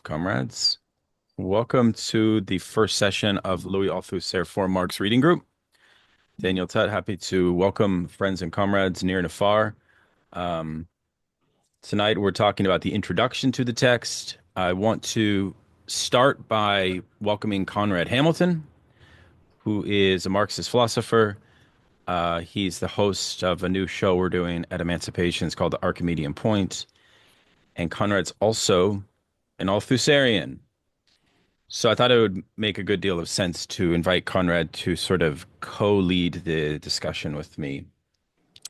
Comrades. Welcome to the first session of Louis Althusser for Marx Reading Group. Daniel Tutt, happy to welcome friends and comrades near and afar. Um, Tonight we're talking about the introduction to the text. I want to start by welcoming Conrad Hamilton, who is a Marxist philosopher. He's the host of a new show we're doing at Emancipation. It's called The Archimedean Point. And Conrad's also an Althusserian. So I thought it would make a good deal of sense to invite Conrad to sort of co-lead the discussion with me.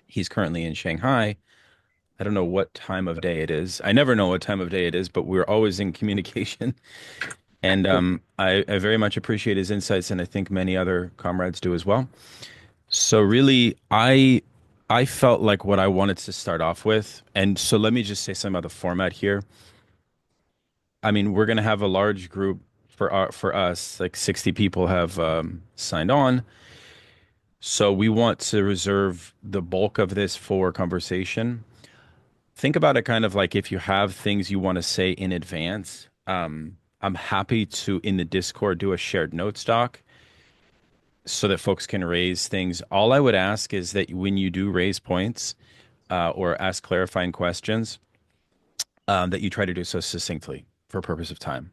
He's currently in Shanghai. I don't know what time of day it is. I never know what time of day it is, but we're always in communication. And I very much appreciate his insights, and I think many other comrades do as well. So really, I felt like what I wanted to start off with, and so let me just say something about the format here. I mean, we're going to have a large group for us, like 60 people have signed on. So we want to reserve the bulk of this for conversation. Think about it kind of like if you have things you want to say in advance. I'm happy to, in the Discord, do a shared notes doc so that folks can raise things. All I would ask is that when you do raise points or ask clarifying questions, that you try to do so succinctly for purpose of time.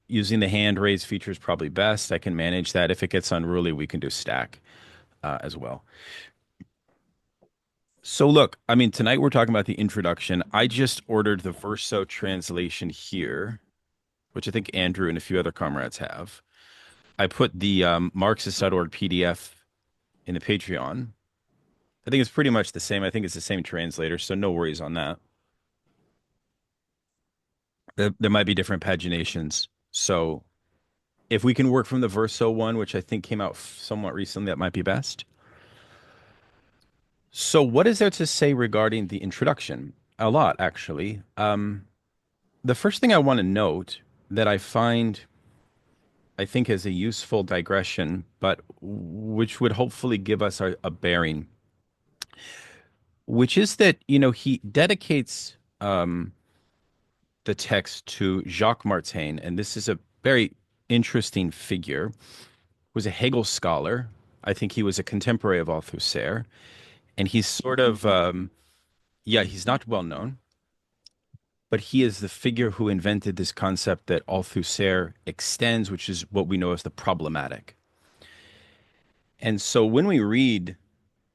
Using the hand raise feature is probably best. I can manage that. If it gets unruly, we can do stack as well. So look, I mean, tonight we're talking about the introduction. I just ordered the Verso translation here, which I think Andrew and a few other comrades have. I put the Marxist.org PDF in the Patreon. I think it's pretty much the same. I think it's the same translator, so no worries on that. There might be different paginations. So if we can work from the Verso one, which I think came out somewhat recently, that might be best. So what is there to say regarding the introduction? A lot, actually. The first thing I want to note that I think is a useful digression, but which would hopefully give us a bearing, which is that, he dedicates the text to Jacques Maritain, and this is a very interesting figure, was a Hegel scholar. I think he was a contemporary of Althusser, and he's sort of, yeah, he's not well known, but he is the figure who invented this concept that Althusser extends, which is what we know as the problematic. And so when we read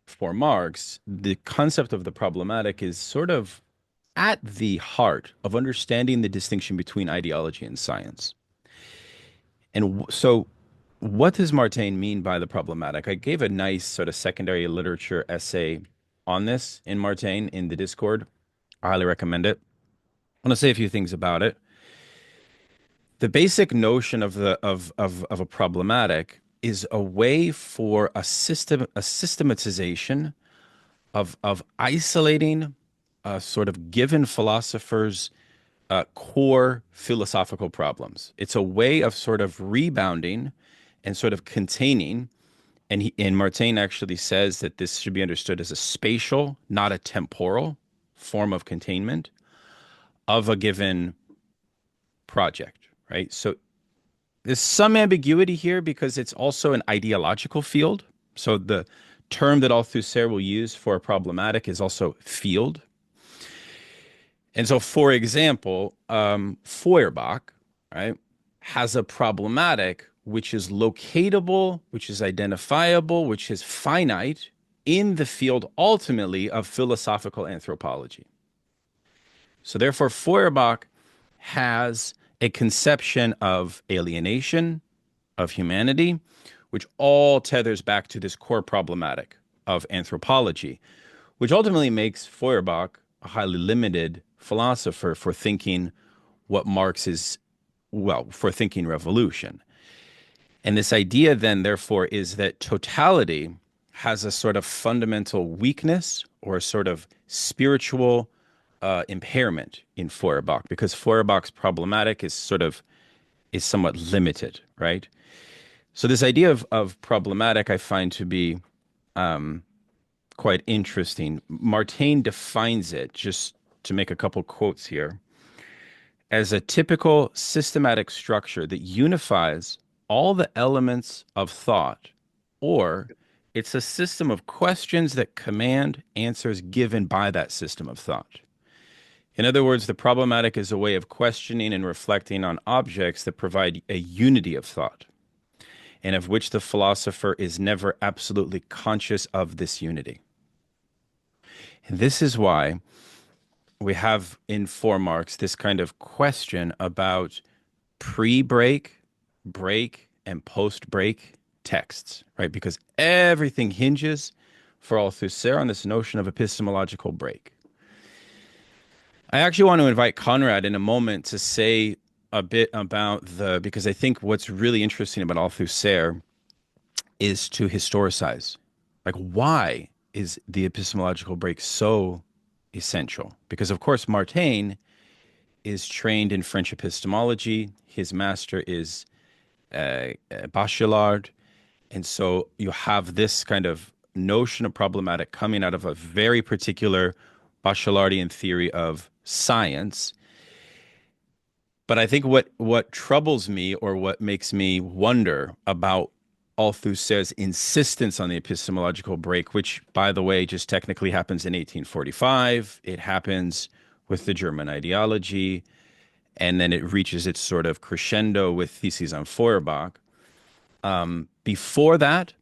for Marx, the concept of the problematic is sort of at the heart of understanding the distinction between ideology and science. And so, what does Maritain mean by the problematic? I gave a nice sort of secondary literature essay on this in Maritain in the Discord. I highly recommend it. I want to say a few things about it. The basic notion of a problematic is a way for a systematization of isolating a sort of given philosophers core philosophical problems. It's a way of sort of rebounding and sort of containing. And Maritain actually says that this should be understood as a spatial, not a temporal form of containment of a given project, right? So there's some ambiguity here because it's also an ideological field. So the term that Althusser will use for a problematic is also field. And so, for example, Feuerbach, right, has a problematic which is locatable, which is identifiable, which is finite in the field ultimately of philosophical anthropology. So, therefore, Feuerbach has a conception of alienation, of humanity, which all tethers back to this core problematic of anthropology, which ultimately makes Feuerbach a highly limited philosopher for thinking what Marx is, well, for thinking revolution. And this idea then, therefore, is that totality has a sort of fundamental weakness or a sort of spiritual impairment in Feuerbach, because Feuerbach's problematic is somewhat limited, right? So this idea of problematic I find to be quite interesting. Maritain defines it, just to make a couple quotes here, as a typical systematic structure that unifies all the elements of thought, or it's a system of questions that command answers given by that system of thought. In other words, the problematic is a way of questioning and reflecting on objects that provide a unity of thought, and of which the philosopher is never absolutely conscious of this unity. And this is why we have in for Marx this kind of question about pre-break, break, and post-break texts, right? Because everything hinges for Althusser on this notion of epistemological break. I actually want to invite Conrad in a moment to say a bit about because I think what's really interesting about Althusser is to historicize. Like, why is the epistemological break so essential? Because, of course, Martaine is trained in French epistemology. His master is Bachelard. And so you have this kind of notion of problematic coming out of a very particular Bachelardian theory of science. But I think what troubles me, or what makes me wonder about Althusser's insistence on the epistemological break, which, by the way, just technically happens in 1845. It happens with the German ideology, and then it reaches its sort of crescendo with theses on Feuerbach. Before that,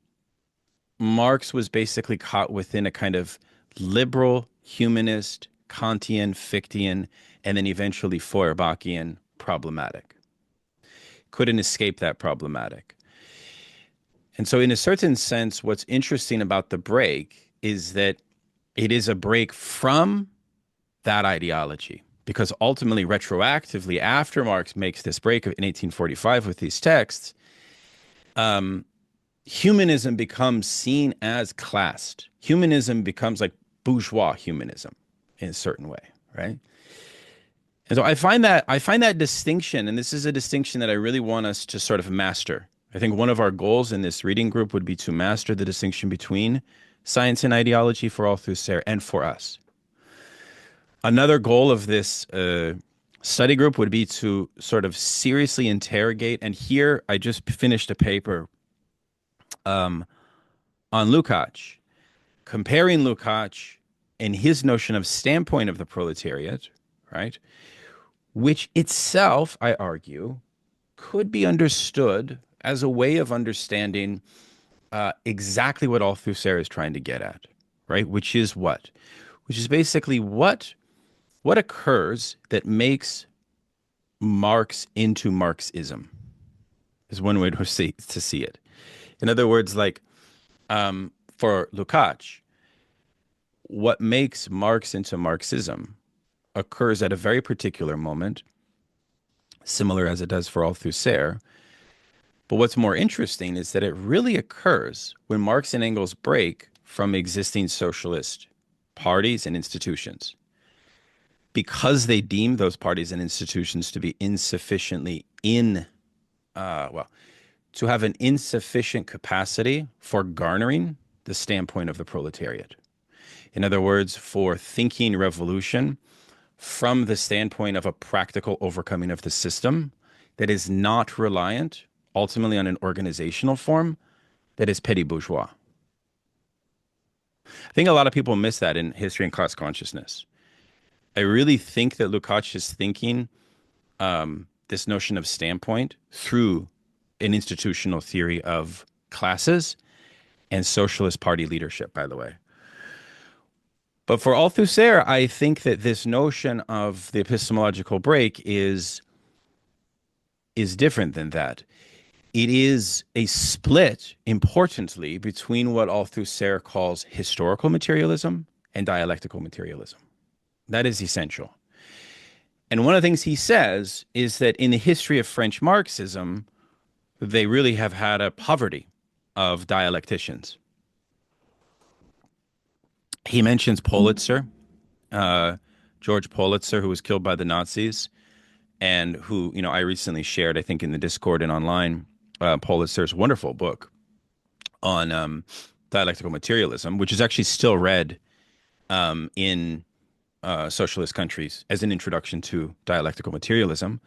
Marx was basically caught within a kind of liberal, humanist, Kantian, Fichtean, and then eventually Feuerbachian problematic. Couldn't escape that problematic. And so, in a certain sense, what's interesting about the break is that it is a break from that ideology. Because ultimately, retroactively, after Marx makes this break in 1845 with these texts, humanism becomes seen as classed. Humanism becomes like bourgeois humanism in a certain way, right? And so I find that distinction, and this is a distinction that I really want us to sort of master. I think one of our goals in this reading group would be to master the distinction between science and ideology for Althusser and for us. Another goal of this study group would be to sort of seriously interrogate. And here I just finished a paper on Lukács, comparing Lukács and his notion of standpoint of the proletariat, right? Which itself, I argue, could be understood as a way of understanding exactly what Althusser is trying to get at, right? Which is what? Which is basically what occurs that makes Marx into Marxism, is one way to see it. In other words, like for Lukács, what makes Marx into Marxism occurs at a very particular moment, similar as it does for Althusser. But what's more interesting is that it really occurs when Marx and Engels break from existing socialist parties and institutions, because they deem those parties and institutions to be insufficiently to have an insufficient capacity for garnering the standpoint of the proletariat. In other words, for thinking revolution from the standpoint of a practical overcoming of the system that is not reliant ultimately on an organizational form that is petty bourgeois. I think a lot of people miss that in history and class consciousness. I really think that Lukács is thinking this notion of standpoint through an institutional theory of classes and socialist party leadership, by the way. But for Althusser, I think that this notion of the epistemological break is different than that. It is a split, importantly, between what Althusser calls historical materialism and dialectical materialism. That is essential. And one of the things he says is that in the history of French Marxism, they really have had a poverty of dialecticians. He mentions Politzer, George Politzer, who was killed by the Nazis, and who, I recently shared, I think, in the Discord and online, Politzer's wonderful book on dialectical materialism, which is actually still read in socialist countries as an introduction to dialectical materialism.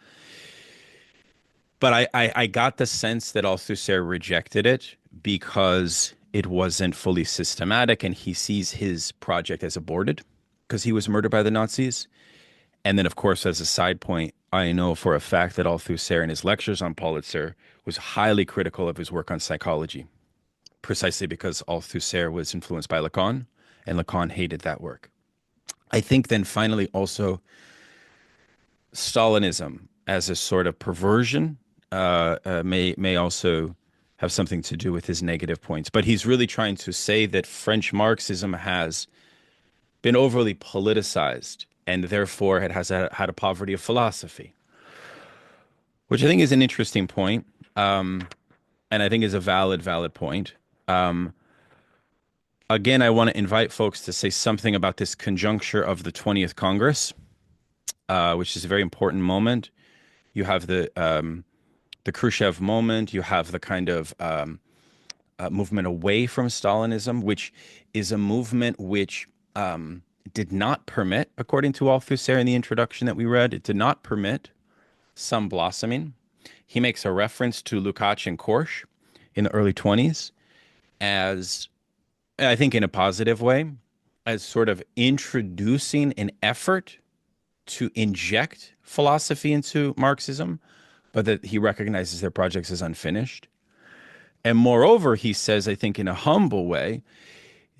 But I got the sense that Althusser rejected it because it wasn't fully systematic, and he sees his project as aborted because he was murdered by the Nazis. And then, of course, as a side point, I know for a fact that Althusser in his lectures on Pulitzer was highly critical of his work on psychology, precisely because Althusser was influenced by Lacan, and Lacan hated that work. I think then finally also Stalinism as a sort of perversion may also have something to do with his negative points. But he's really trying to say that French Marxism has been overly politicized, and therefore it has had a poverty of philosophy, which I think is an interesting point, and I think is a valid point. Um, Again, I want to invite folks to say something about this conjuncture of the 20th Congress, which is a very important moment. You have the Khrushchev moment. You have the kind of movement away from Stalinism, which is a movement which did not permit, according to Althusser in the introduction that we read, it did not permit some blossoming. He makes a reference to Lukács and Korsch in the early 20s as, I think in a positive way, as sort of introducing an effort to inject philosophy into Marxism, but that he recognizes their projects as unfinished. And moreover, he says, I think in a humble way,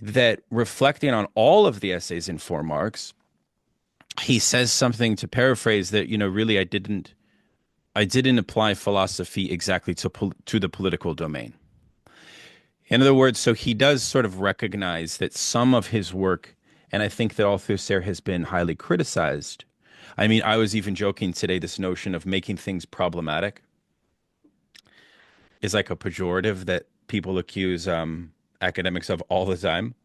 that reflecting on all of the essays in For Marx, he says something, to paraphrase, that, really I didn't apply philosophy exactly to the political domain. In other words, so he does sort of recognize that some of his work, and I think that Althusser has been highly criticized. I mean, I was even joking today, this notion of making things problematic is like a pejorative that people accuse academics of all the time.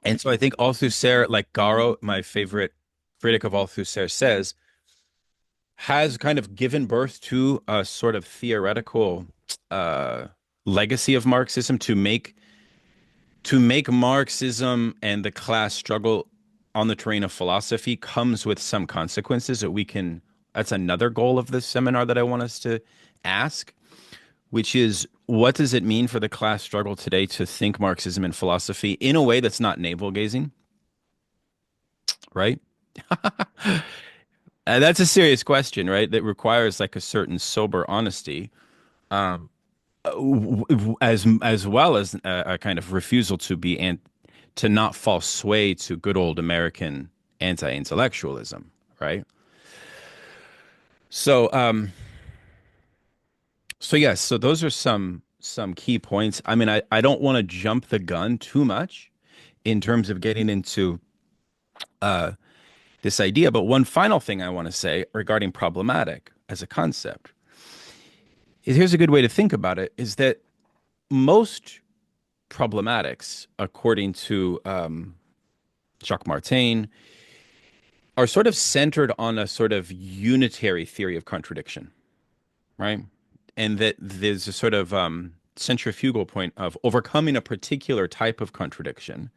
And so I think Althusser, like Garo, my favorite critic of Althusser, says, has kind of given birth to a sort of theoretical uh, legacy of Marxism to make Marxism and the class struggle on the terrain of philosophy comes with some consequences that we can. That's another goal of this seminar that I want us to ask, which is, what does it mean for the class struggle today to think Marxism and philosophy in a way that's not navel gazing, right? That's a serious question, right? That requires like a certain sober honesty, as well as a kind of refusal to be and to not fall sway to good old American anti-intellectualism, right? So, so yes, so those are some key points. I mean, I don't want to jump the gun too much in terms of getting into this idea, but one final thing I want to say regarding problematic as a concept is, here's a good way to think about it, is that most problematics, according to Jacques Maritain, are sort of centered on a sort of unitary theory of contradiction, right? And that there's a sort of centrifugal point of overcoming a particular type of contradiction.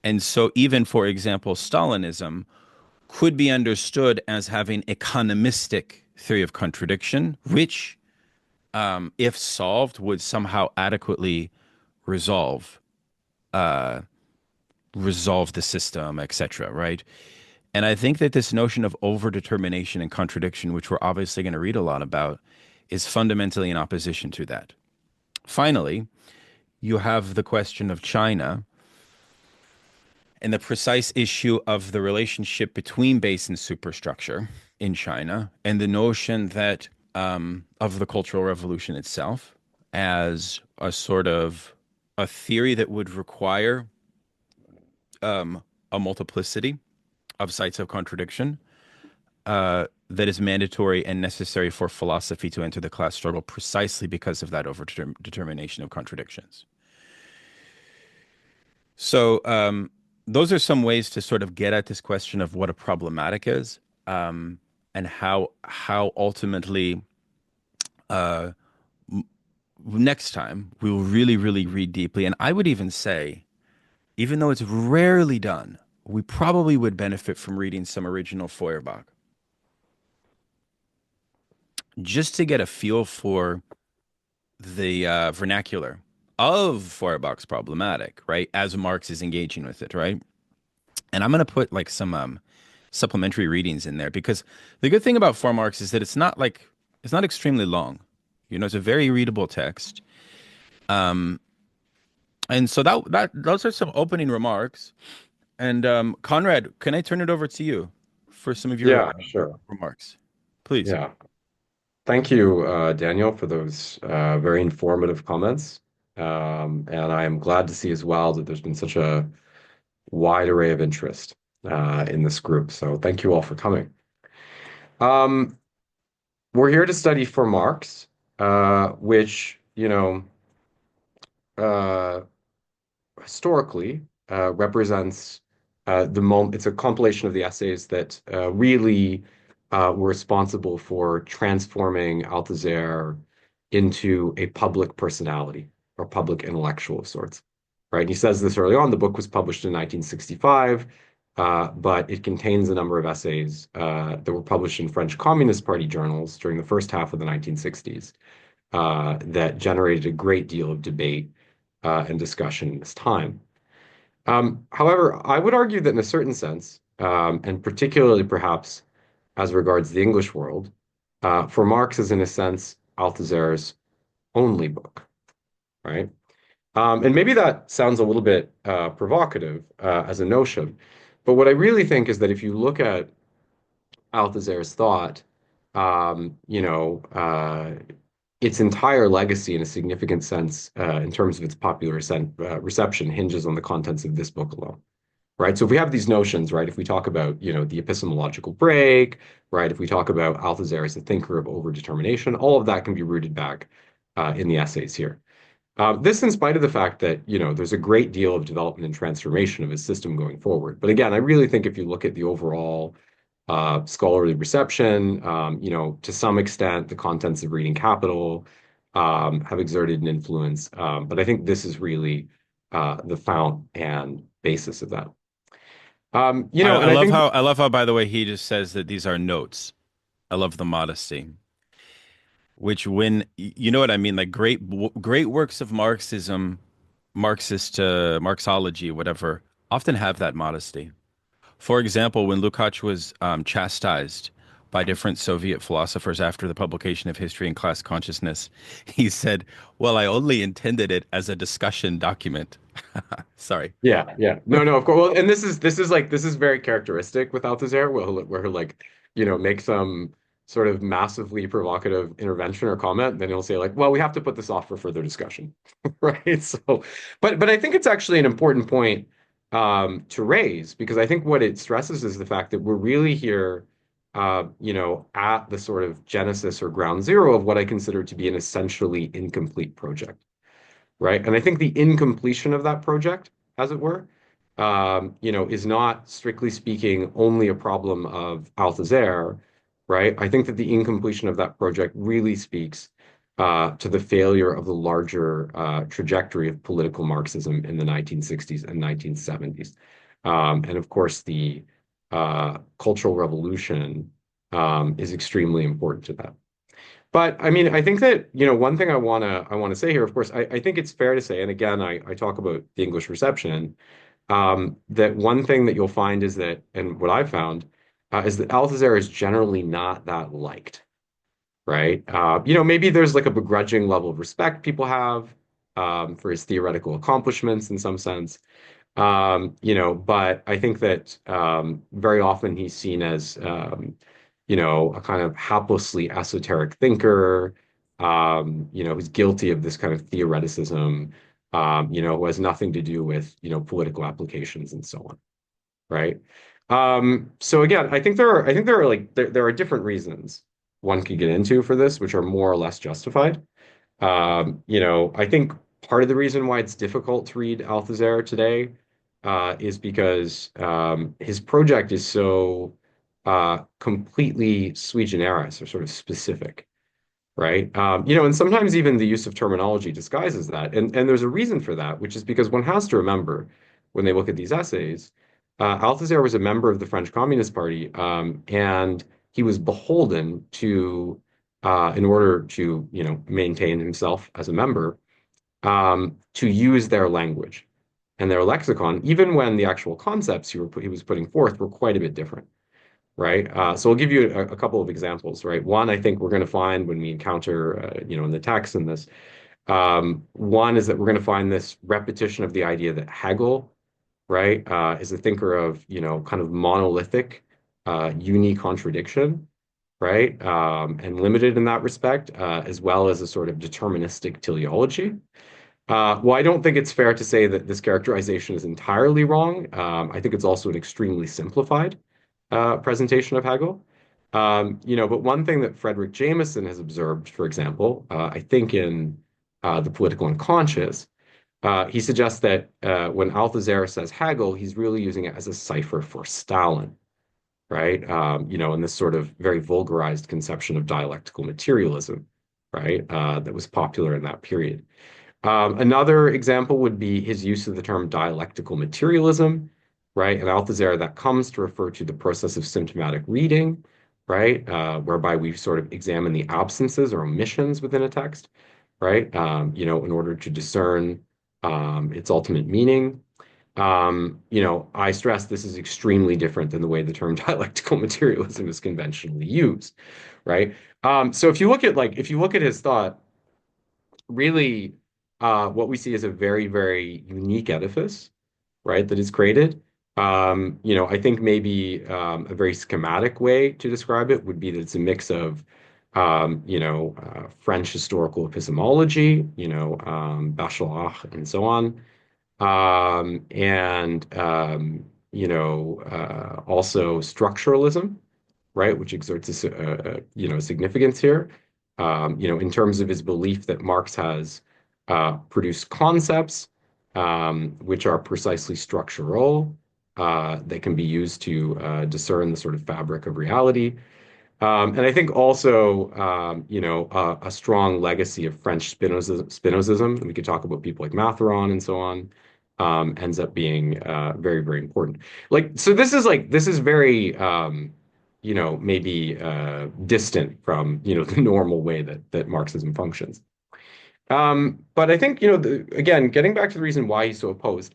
And so even, for example, Stalinism could be understood as having economistic theory of contradiction, which, if solved, would somehow adequately resolve resolve the system, etc., right? And I think that this notion of overdetermination and contradiction, which we're obviously going to read a lot about, is fundamentally in opposition to that. Finally, you have the question of China and the precise issue of the relationship between base and superstructure in China, and the notion that of the Cultural Revolution itself as a sort of a theory that would require a multiplicity of sites of contradiction that is mandatory and necessary for philosophy to enter the class struggle, precisely because of that overdetermination of contradictions. So those are some ways to sort of get at this question of what a problematic is, and how ultimately next time we will really, really read deeply. And I would even say, even though it's rarely done, we probably would benefit from reading some original Feuerbach just to get a feel for the vernacular of Feuerbach's problematic, right? As Marx is engaging with it, right? And I'm going to put like some supplementary readings in there because the good thing about For Marx is that it's not extremely long. You know, it's a very readable text. Um, and so that those are some opening remarks. And Conrad, can I turn it over to you for some of your Yeah, sure. remarks, please? Yeah. Thank you, Daniel, for those very informative comments. And I am glad to see as well that there's been such a wide array of interest in this group. So thank you all for coming. Um, we're here to study for Marx, which, uh, historically represents the moment. It's a compilation of the essays that really were responsible for transforming Althusser into a public personality or public intellectual of sorts. Right? And he says this early on. The book was published in 1965, but it contains a number of essays that were published in French Communist Party journals during the first half of the 1960s that generated a great deal of debate and discussion in this time. However, I would argue that in a certain sense, and particularly perhaps as regards the English world, for Marx is in a sense Althusser's only book, right? And maybe that sounds a little bit provocative as a notion, but what I really think is that if you look at Althusser's thought, um, you know, uh, its entire legacy in a significant sense, in terms of its popular reception, hinges on the contents of this book alone, right? So if we have these notions, right, if we talk about, the epistemological break, right, if we talk about Althusser as a thinker of overdetermination, all of that can be rooted back in the essays here. This in spite of the fact that, there's a great deal of development and transformation of his system going forward. But again, I really think if you look at the overall scholarly reception. To some extent, the contents of Reading Capital have exerted an influence. But I think this is really the fount and basis of that. And I think, I love how, by the way, he just says that these are notes. I love the modesty, which when you know what I mean, like great works of Marxism, Marxist Marxology, whatever, often have that modesty. For example, when Lukács was chastised by different Soviet philosophers after the publication of History and Class Consciousness, he said, "Well, I only intended it as a discussion document." Sorry. yeah, yeah, no, no, of course. Well, and this is very characteristic with Althusser, where he'll like, make some sort of massively provocative intervention or comment, then he'll say like, well, we have to put this off for further discussion, right? So, but I think it's actually an important point to raise because I think what it stresses is the fact that we're really here, at the sort of genesis or ground zero of what I consider to be an essentially incomplete project, right? And I think the incompletion of that project, as it were, is not strictly speaking only a problem of Althusser, right? I think that the incompletion of that project really speaks to the failure of the larger trajectory of political Marxism in the 1960s and 1970s. And of course, the Cultural Revolution is extremely important to that. But I mean, I think that, one thing I wanna say here, of course, I think it's fair to say, and again, I talk about the English reception, that one thing that you'll find is that, and what I've found, is that Althusser is generally not that liked, right? Maybe there's like a begrudging level of respect people have for his theoretical accomplishments in some sense. But I think that very often he's seen as a kind of haplessly esoteric thinker, who's guilty of this kind of theoreticism, who has nothing to do with, political applications and so on, right? So again, I think there are like there are different reasons one could get into for this, which are more or less justified. I think part of the reason why it's difficult to read Althusser today is because his project is so completely sui generis or sort of specific, right? And sometimes even the use of terminology disguises that. And there's a reason for that, which is because one has to remember when they look at these essays, Althusser was a member of the French Communist Party, and he was beholden to, in order to, maintain himself as a member, to use their language and their lexicon, even when the actual concepts he was putting forth were quite a bit different, right? So I'll give you a couple of examples, right? One, I think we're going to find when we encounter, in the text in this, one is that we're going to find this repetition of the idea that Hegel, right, is a thinker of, kind of monolithic, uni-contradiction, right, and limited in that respect, as well as a sort of deterministic teleology. Well, I don't think it's fair to say that this characterization is entirely wrong. I think it's also an extremely simplified presentation of Hegel. But one thing that Frederick Jameson has observed, for example, I think in The Political Unconscious, he suggests that when Althusser says Hegel, he's really using it as a cipher for Stalin, right? In this sort of very vulgarized conception of dialectical materialism, right? That was popular in that period. Another example would be his use of the term dialectical materialism, right? In Althusser, that comes to refer to the process of symptomatic reading, right? Whereby we sort of examine the absences or omissions within a text, right? In order to discern its ultimate meaning. I stress this is extremely different than the way the term dialectical materialism is conventionally used, right? So if you look at his thought, really, what we see is a very, very unique edifice, right, that is created. I think maybe a very schematic way to describe it would be that it's a mix of, French historical epistemology, Bachelard and so on, and also structuralism, right, which exerts significance here, in terms of his belief that Marx has produced concepts which are precisely structural, that can be used to discern the sort of fabric of reality. And I think also, a strong legacy of French Spinozism, and we could talk about people like Matheron and so on, ends up being very, very important. So this is very, maybe distant from, the normal way that Marxism functions. But I think, again, getting back to the reason why he's so opposed,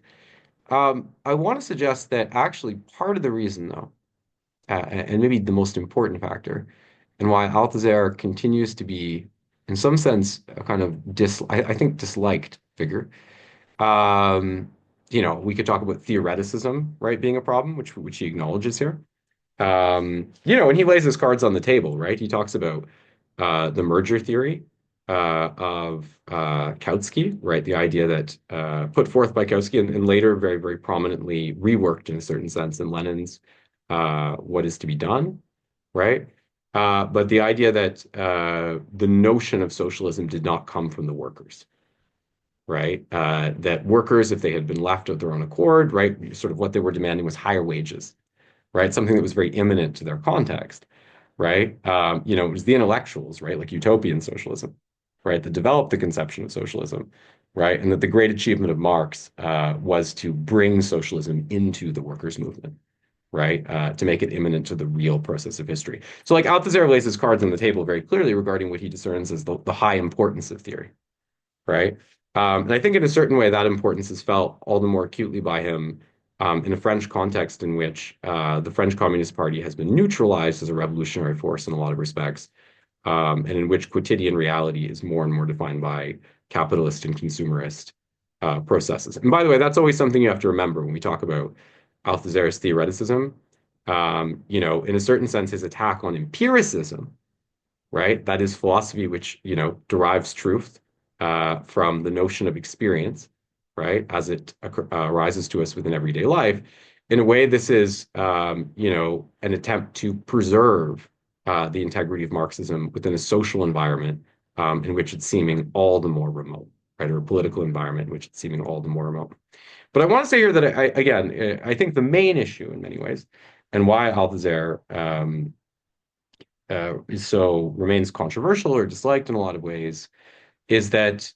I want to suggest that actually part of the reason, though, and maybe the most important factor, and why Althusser continues to be, in some sense, a kind of I think disliked figure. We could talk about theoreticism, right, being a problem, which he acknowledges here. And he lays his cards on the table, right? He talks about the merger theory of Kautsky, right? The idea that put forth by Kautsky and later very, very prominently reworked in a certain sense in Lenin's What is to be Done, right? But the idea that the notion of socialism did not come from the workers, right? That workers, if they had been left of their own accord, right, sort of what they were demanding was higher wages, right? Something that was very imminent to their context, right? It was the intellectuals, right, like utopian socialism, right, that developed the conception of socialism, right? And that the great achievement of Marx was to bring socialism into the workers' movement, right? To make it imminent to the real process of history. So like Althusser lays his cards on the table very clearly regarding what he discerns as the high importance of theory, right? And I think in a certain way that importance is felt all the more acutely by him in a French context in which the French Communist Party has been neutralized as a revolutionary force in a lot of respects, and in which quotidian reality is more and more defined by capitalist and consumerist processes. And by the way, that's always something you have to remember when we talk about Althusser's theoreticism. In a certain sense, his attack on empiricism, right? That is philosophy which, derives truth from the notion of experience, right? As it arises to us within everyday life. In a way, this is, an attempt to preserve the integrity of Marxism within a social environment in which it's seeming all the more remote, right? Or a political environment in which it's seeming all the more remote. But I want to say here that I think the main issue in many ways, and why Althusser remains controversial or disliked in a lot of ways, is that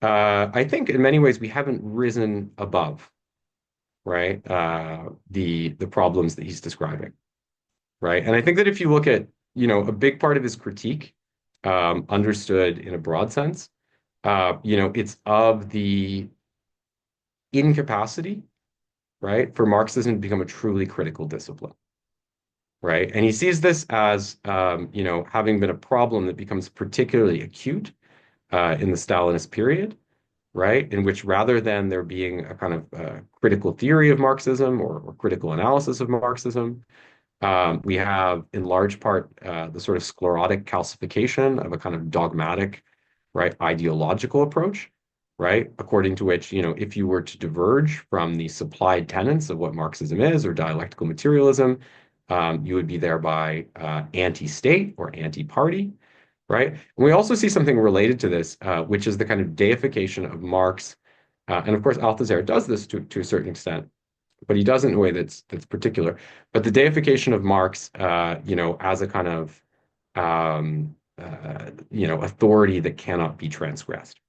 I think in many ways we haven't risen above, right? The problems that he's describing, right? And I think that if you look at, a big part of his critique, understood in a broad sense, it's of the incapacity, right, for Marxism to become a truly critical discipline, right? And he sees this as, having been a problem that becomes particularly acute in the Stalinist period, right? In which rather than there being a kind of critical theory of Marxism or critical analysis of Marxism, we have in large part the sort of sclerotic calcification of a kind of dogmatic, right, ideological approach, right? According to which, if you were to diverge from the supplied tenets of what Marxism is or dialectical materialism, you would be thereby anti-state or anti-party, right? And we also see something related to this, which is the kind of deification of Marx. And of course, Althusser does this to a certain extent, but he does it in a way that's particular. But the deification of Marx, as a kind of, authority that cannot be transgressed,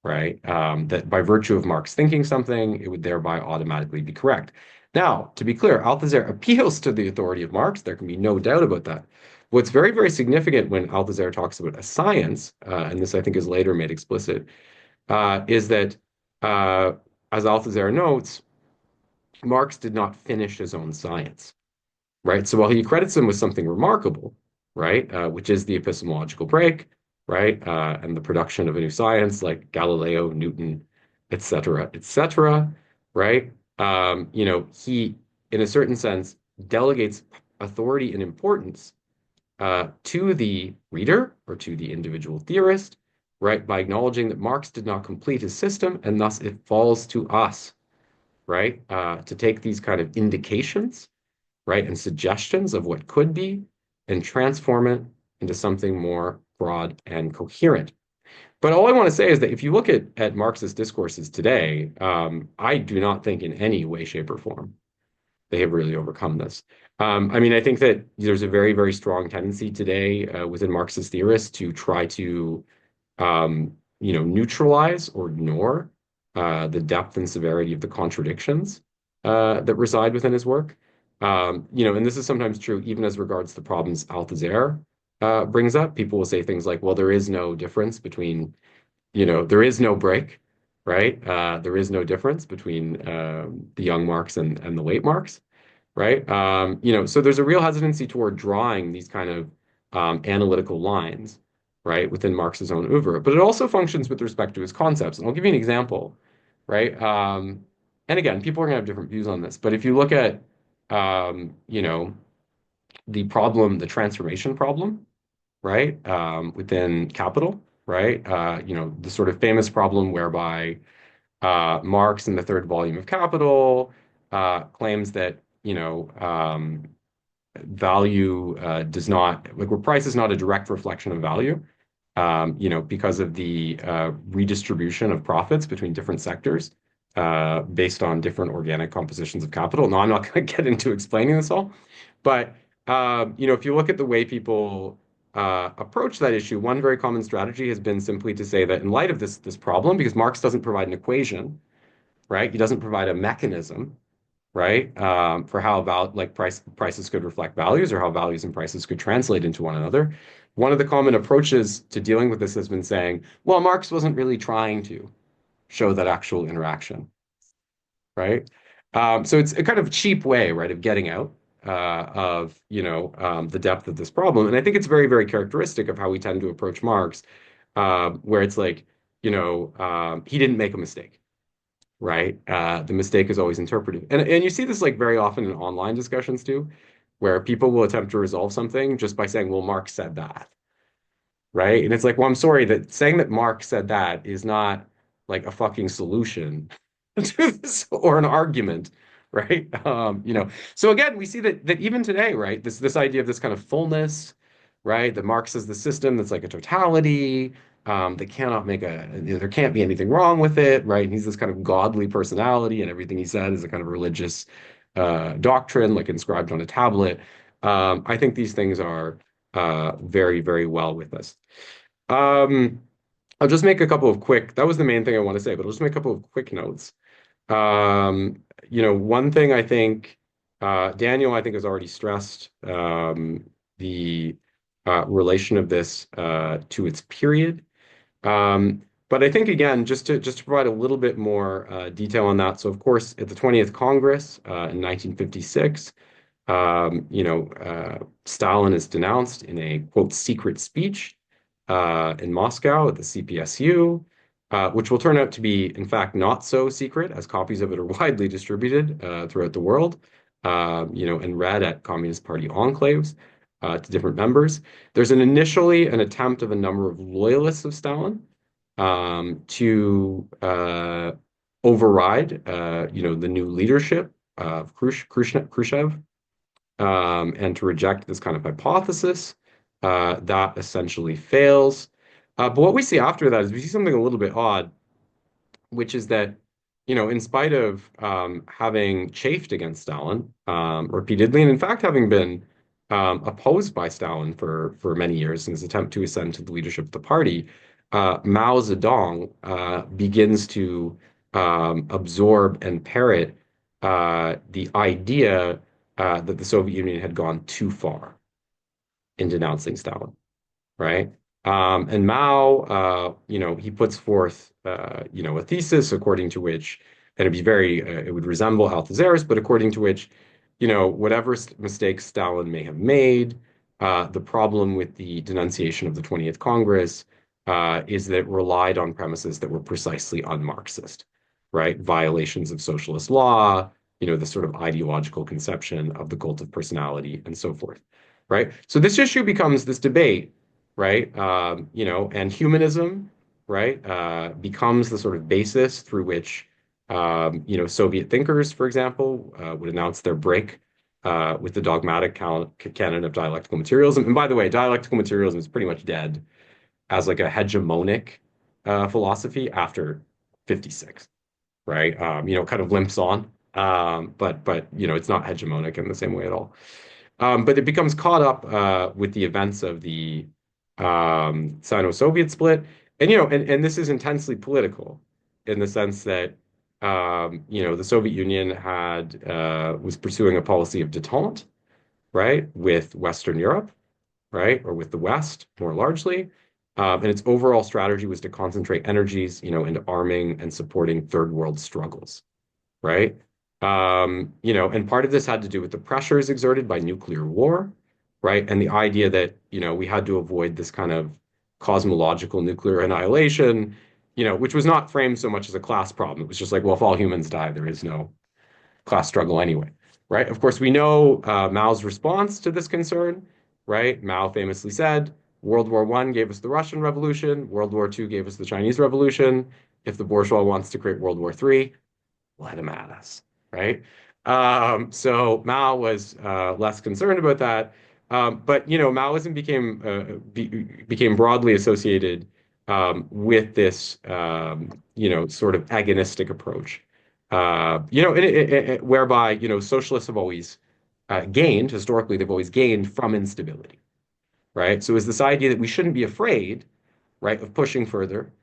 right? That by virtue of Marx thinking something, it would thereby automatically be correct. Now, to be clear, Althusser appeals to the authority of Marx. There can be no doubt about that. What's very, very significant when Althusser talks about a science, and this I think is later made explicit, is that, as Althusser notes, Marx did not finish his own science, right? So while he credits him with something remarkable, right, which is the epistemological break, right, and the production of a new science like Galileo, Newton, et cetera, right? He, in a certain sense, delegates authority and importance to the reader or to the individual theorist, right, by acknowledging that Marx did not complete his system, and thus it falls to us, right, to take these kind of indications, right, and suggestions of what could be and transform it into something more broad and coherent. But all I want to say is that if you look at Marxist discourses today, I do not think in any way, shape, or form they have really overcome this. I mean, I think that there's a very, very strong tendency today within Marxist theorists to try to, neutralize or ignore the depth and severity of the contradictions that reside within his work. And this is sometimes true even as regards the problems Althusser brings up. People will say things like, well, there is no difference between, there is no break, right? There is no difference between the young Marx and the late Marx, right? So there's a real hesitancy toward drawing these kind of analytical lines, right, within Marx's own oeuvre. But it also functions with respect to his concepts. And I'll give you an example, right? And again, people are going to have different views on this. But if you look at, the problem, the transformation problem, right, within capital, right, the sort of famous problem whereby Marx in the third volume of Capital claims that, value does not, like where price is not a direct reflection of value, because of the redistribution of profits between different sectors based on different organic compositions of capital. No, I'm not going to get into explaining this all, but if you look at the way people approach that issue, one very common strategy has been simply to say that in light of this problem, because Marx doesn't provide an equation, right? He doesn't provide a mechanism, right? For how about like prices could reflect values or how values and prices could translate into one another. One of the common approaches to dealing with this has been saying, well, Marx wasn't really trying to show that actual interaction, right? So it's a kind of cheap way, right, of getting out of, the depth of this problem. And I think it's very, very characteristic of how we tend to approach Marx, where it's like, he didn't make a mistake, right? The mistake is always interpreted. And you see this like very often in online discussions too, where people will attempt to resolve something just by saying, well, Marx said that, right? And it's like, well, I'm sorry that saying that Marx said that is not like a fucking solution to this or an argument, right? So again, we see that even today, right, this idea of this kind of fullness, right? That Marx is the system that's like a totality, that cannot make there can't be anything wrong with it, right? And he's this kind of godly personality, and everything he said is a kind of religious doctrine, like inscribed on a tablet. I think these things are very, very well with us. Um, I'll just make a couple of quick, that was the main thing I want to say, but I'll just make a couple of quick notes. One thing I think Daniel, I think, has already stressed the relation of this to its period. But I think again, just to provide a little bit more detail on that. So, of course, at the 20th Congress in 1956, Stalin is denounced in a quote secret speech in Moscow at the CPSU, which will turn out to be, in fact, not so secret, as copies of it are widely distributed throughout the world, and read at Communist Party enclaves to different members. There's initially an attempt of a number of loyalists of Stalin to override, the new leadership of Khrushchev, and to reject this kind of hypothesis. That essentially fails. But what we see after that is we see something a little bit odd, which is that, in spite of having chafed against Stalin repeatedly, and in fact having been opposed by Stalin for many years in his attempt to ascend to the leadership of the party, Mao Zedong begins to absorb and parrot the idea that the Soviet Union had gone too far in denouncing Stalin, right? And Mao, he puts forth, a thesis according to which, and it would resemble Althusser's, but according to which, whatever mistakes Stalin may have made, the problem with the denunciation of the 20th Congress is that it relied on premises that were precisely un-Marxist, right? Violations of socialist law, the sort of ideological conception of the cult of personality and so forth, right? So this issue becomes this debate, right? And humanism, right, becomes the sort of basis through which, Soviet thinkers, for example, would announce their break with the dogmatic canon of dialectical materialism. And by the way, dialectical materialism is pretty much dead as like a hegemonic philosophy after 56, right? Kind of limps on, but it's not hegemonic in the same way at all. But it becomes caught up with the events of the Sino-Soviet split, and this is intensely political in the sense that the Soviet Union was pursuing a policy of détente, right, with Western Europe, right, or with the West more largely. And its overall strategy was to concentrate energies, into arming and supporting third world struggles, right? And part of this had to do with the pressures exerted by nuclear war, right? And the idea that, we had to avoid this kind of cosmological nuclear annihilation, which was not framed so much as a class problem. It was just like, well, if all humans die, there is no class struggle anyway, right? Of course, we know Mao's response to this concern, right? Mao famously said, World War I gave us the Russian Revolution, World War II gave us the Chinese Revolution. If the bourgeois wants to create World War III, let him at us, right? So Mao was less concerned about that. But Maoism became broadly associated with this sort of agonistic approach. Whereby socialists have always gained historically, they've always gained from instability, right? So it's this idea that we shouldn't be afraid, right, of pushing further,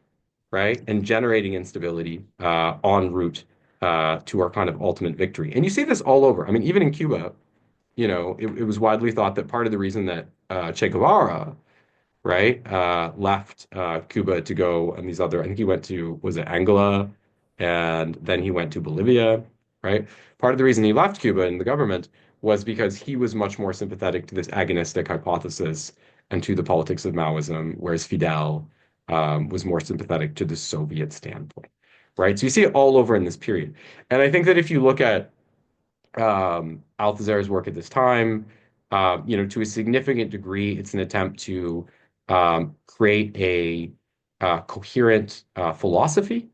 right, and generating instability en route to our kind of ultimate victory. And you see this all over. I mean, even in Cuba, it was widely thought that part of the reason that Che Guevara, right, left Cuba to go and these other, I think he went to, was it Angola? And then he went to Bolivia, right? Part of the reason he left Cuba and the government was because he was much more sympathetic to this agonistic hypothesis and to the politics of Maoism, whereas Fidel was more sympathetic to the Soviet standpoint, right? So you see it all over in this period. And I think that if you look at Althusser's work at this time, to a significant degree, it's an attempt to create a coherent philosophy,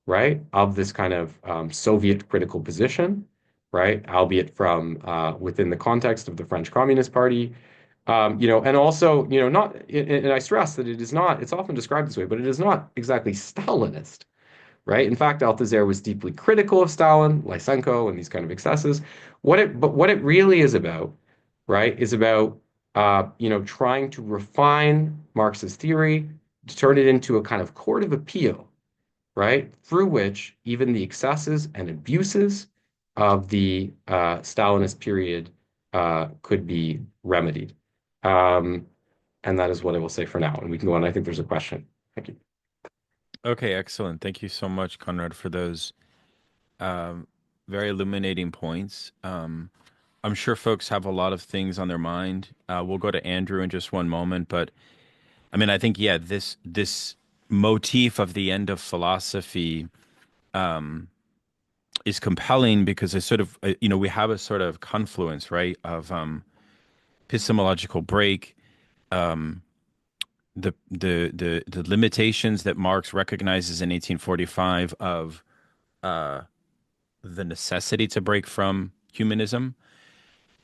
right, of this kind of Soviet critical position, right, albeit from within the context of the French Communist Party. And also, not, and I stress that it is not, it's often described this way, but it is not exactly Stalinist, right? In fact, Althusser was deeply critical of Stalin, Lysenko, and these kind of excesses. But what it really is about, right, is about, trying to refine Marx's theory, to turn it into a kind of court of appeal, right? Through which even the excesses and abuses of the Stalinist period could be remedied. Um, and that is what I will say for now. And we can go on. I think there's a question. Thank you. Okay, excellent. Thank you so much, Conrad, for those very illuminating points. I'm sure folks have a lot of things on their mind. We'll go to Andrew in just one moment, but I mean, I think yeah, this motif of the end of philosophy is compelling because it's sort of we have a sort of confluence, right, of epistemological break, the limitations that Marx recognizes in 1845 of the necessity to break from humanism,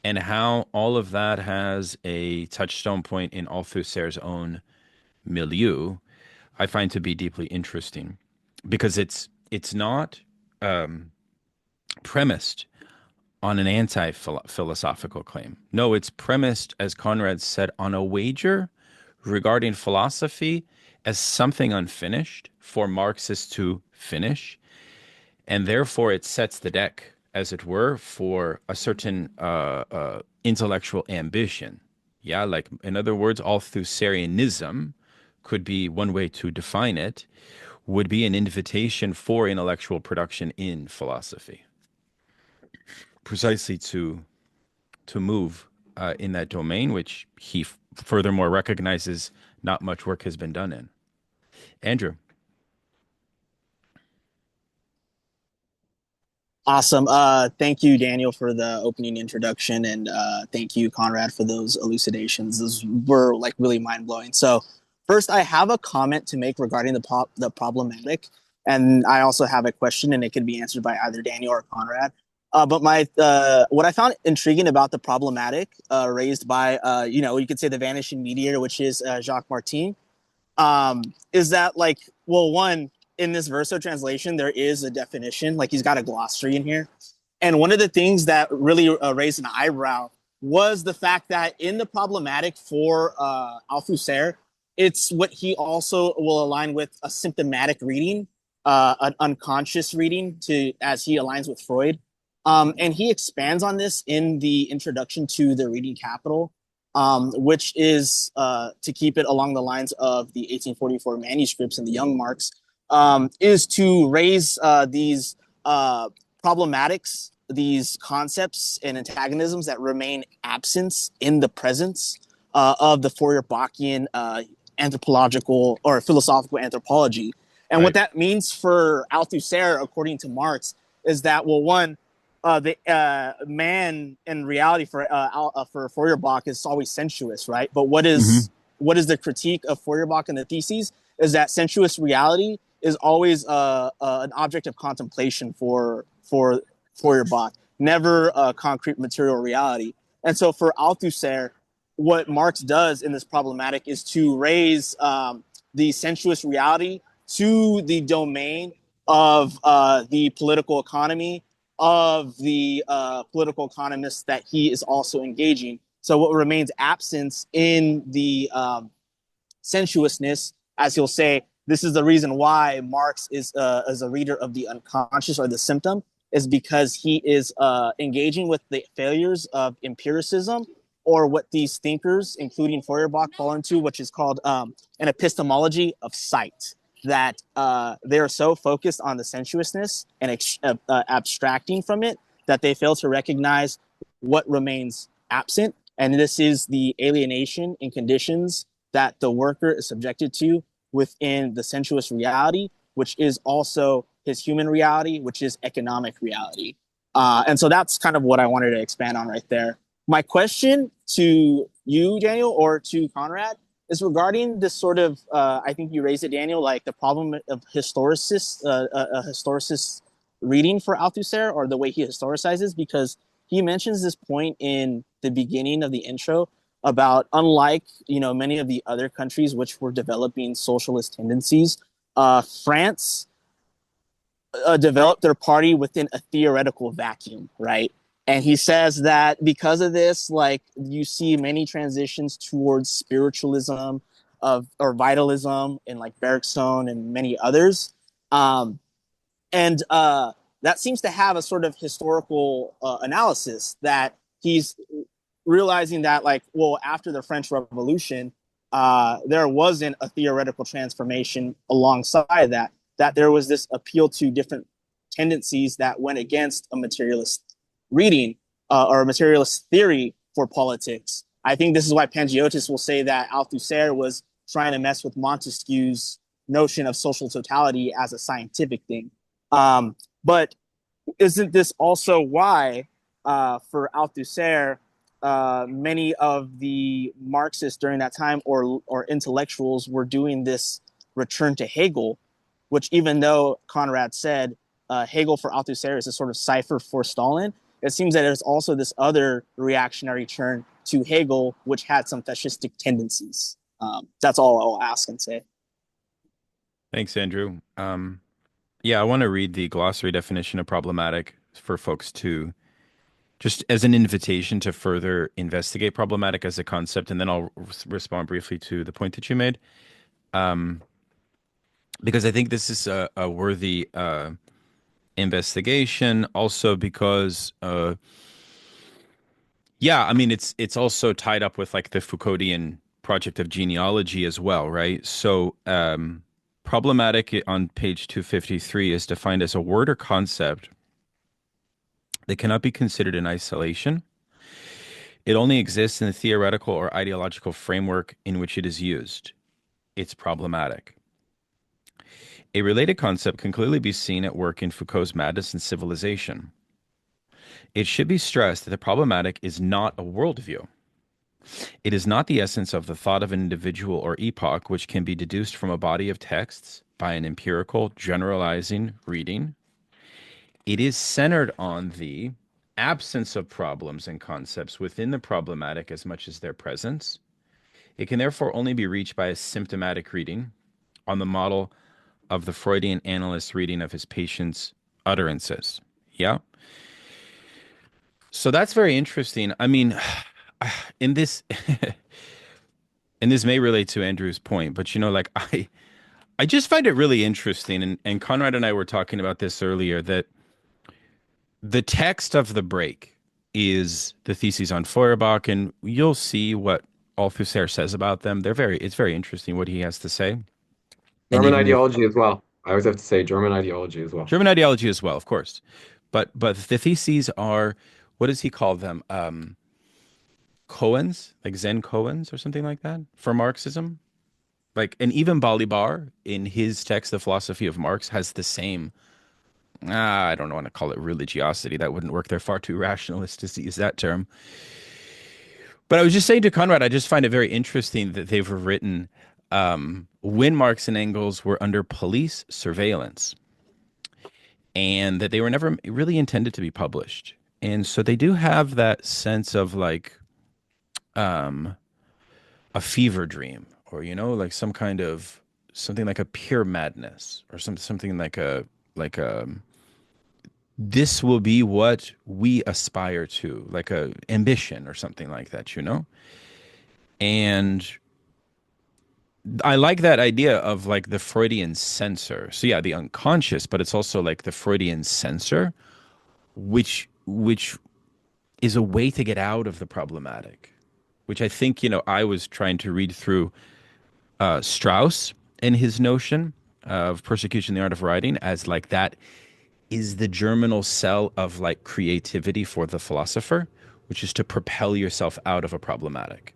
and how all of that has a touchstone point in Althusser's own milieu, I find to be deeply interesting because it's not premised on an anti-philosophical claim. No, it's premised, as Conrad said, on a wager regarding philosophy as something unfinished for Marxists to finish, and therefore it sets the deck, as it were, for a certain intellectual ambition. Yeah, like in other words, Althusserianism could be one way to define it, would be an invitation for intellectual production in philosophy, precisely to move in that domain, which he furthermore recognizes not much work has been done in. Andrew. Awesome. Thank you, Daniel, for the opening introduction, and thank you, Conrad, for those elucidations. Those were like really mind blowing. So, first, I have a comment to make regarding the problematic, and I also have a question, and it can be answered by either Daniel or Conrad. But my what I found intriguing about the problematic raised by you could say the vanishing mediator, which is Jacques Martin, is that like, well, one, in this verso translation there is a definition, like he's got a glossary in here, and one of the things that really raised an eyebrow was the fact that in the problematic for Althusser, it's what he also will align with a symptomatic reading, an unconscious reading, to as he aligns with Freud, and he expands on this in the introduction to the Reading Capital, which is to keep it along the lines of the 1844 manuscripts and the young Marx, is to raise these problematics, these concepts and antagonisms that remain absent in the presence of the Feuerbachian anthropological or philosophical anthropology. And what Right. that means for Althusser, according to Marx, is that, well, one, the man in reality for Feuerbach is always sensuous, right? But Hmm. what is the critique of Feuerbach and the theses is that sensuous reality is always an object of contemplation for Feuerbach, never a concrete material reality. And so for Althusser, what Marx does in this problematic is to raise the sensuous reality to the domain of the political economy, of the political economists that he is also engaging. So what remains absent in the sensuousness, as he'll say, this is the reason why Marx is as a reader of the unconscious or the symptom, is because he is engaging with the failures of empiricism, or what these thinkers, including Feuerbach, fall into, which is called an epistemology of sight. That they are so focused on the sensuousness and abstracting from it that they fail to recognize what remains absent. And this is the alienation in conditions that the worker is subjected to within the sensuous reality, which is also his human reality, which is economic reality. And so that's kind of what I wanted to expand on right there. My question to you, Daniel, or to Conrad, is regarding this sort of, I think you raised it, Daniel, like the problem of historicist reading for Althusser, or the way he historicizes, because he mentions this point in the beginning of the intro about, unlike many of the other countries which were developing socialist tendencies, France developed their party within a theoretical vacuum, right? And he says that because of this, like, you see many transitions towards spiritualism or vitalism in like Bergson and many others. Um, and that seems to have a sort of historical analysis that he's realizing that, like, well, after the French Revolution, there wasn't a theoretical transformation alongside that, that there was this appeal to different tendencies that went against a materialist reading or a materialist theory for politics. I think this is why Pangiotis will say that Althusser was trying to mess with Montesquieu's notion of social totality as a scientific thing. But isn't this also why, for Althusser, many of the Marxists during that time or intellectuals were doing this return to Hegel, which, even though Conrad said Hegel for Althusser is a sort of cipher for Stalin, it seems that there's also this other reactionary turn to Hegel, which had some fascistic tendencies. That's all I'll ask and say. Thanks, Andrew. Yeah, I want to read the glossary definition of problematic for folks to just as an invitation to further investigate problematic as a concept, and then I'll respond briefly to the point that you made. Because I think this is a worthy investigation. Also, because yeah, I mean it's also tied up with like the Foucauldian project of genealogy as well, right? So problematic on page 253 is defined as a word or concept that cannot be considered in isolation. It only exists in the theoretical or ideological framework in which it is used. It's problematic. A related concept can clearly be seen at work in Foucault's Madness and Civilization. It should be stressed that the problematic is not a worldview. It is not the essence of the thought of an individual or epoch, which can be deduced from a body of texts by an empirical, generalizing reading. It is centered on the absence of problems and concepts within the problematic as much as their presence. It can therefore only be reached by a symptomatic reading on the model of the Freudian analyst's reading of his patient's utterances. Yeah. So that's very interesting. I mean, in this, and this may relate to Andrew's point, but like I just find it really interesting, and Conrad and I were talking about this earlier, that the text of the break is the theses on Feuerbach, and you'll see what Althusser says about them. It's very interesting what he has to say. And German even with ideology as well. I always have to say German ideology as well. German ideology as well, of course. But the theses are, what does he call them? Koans, like Zen koans or something like that for Marxism. Like, and even Balibar in his text, The Philosophy of Marx, has the same. I don't want to call it religiosity. That wouldn't work. They're far too rationalist to use that term. But I was just saying to Conrad, I just find it very interesting that they've written when Marx and Engels were under police surveillance, and that they were never really intended to be published. And so they do have that sense of like a fever dream, or like some kind of something like a pure madness, or something like a this will be what we aspire to, like a ambition or something like that. And I like that idea of like the Freudian censor. So yeah, the unconscious, but it's also like the Freudian censor, which is a way to get out of the problematic, which I think, I was trying to read through Strauss and his notion of persecution, the art of writing, as like that is the germinal cell of like creativity for the philosopher, which is to propel yourself out of a problematic.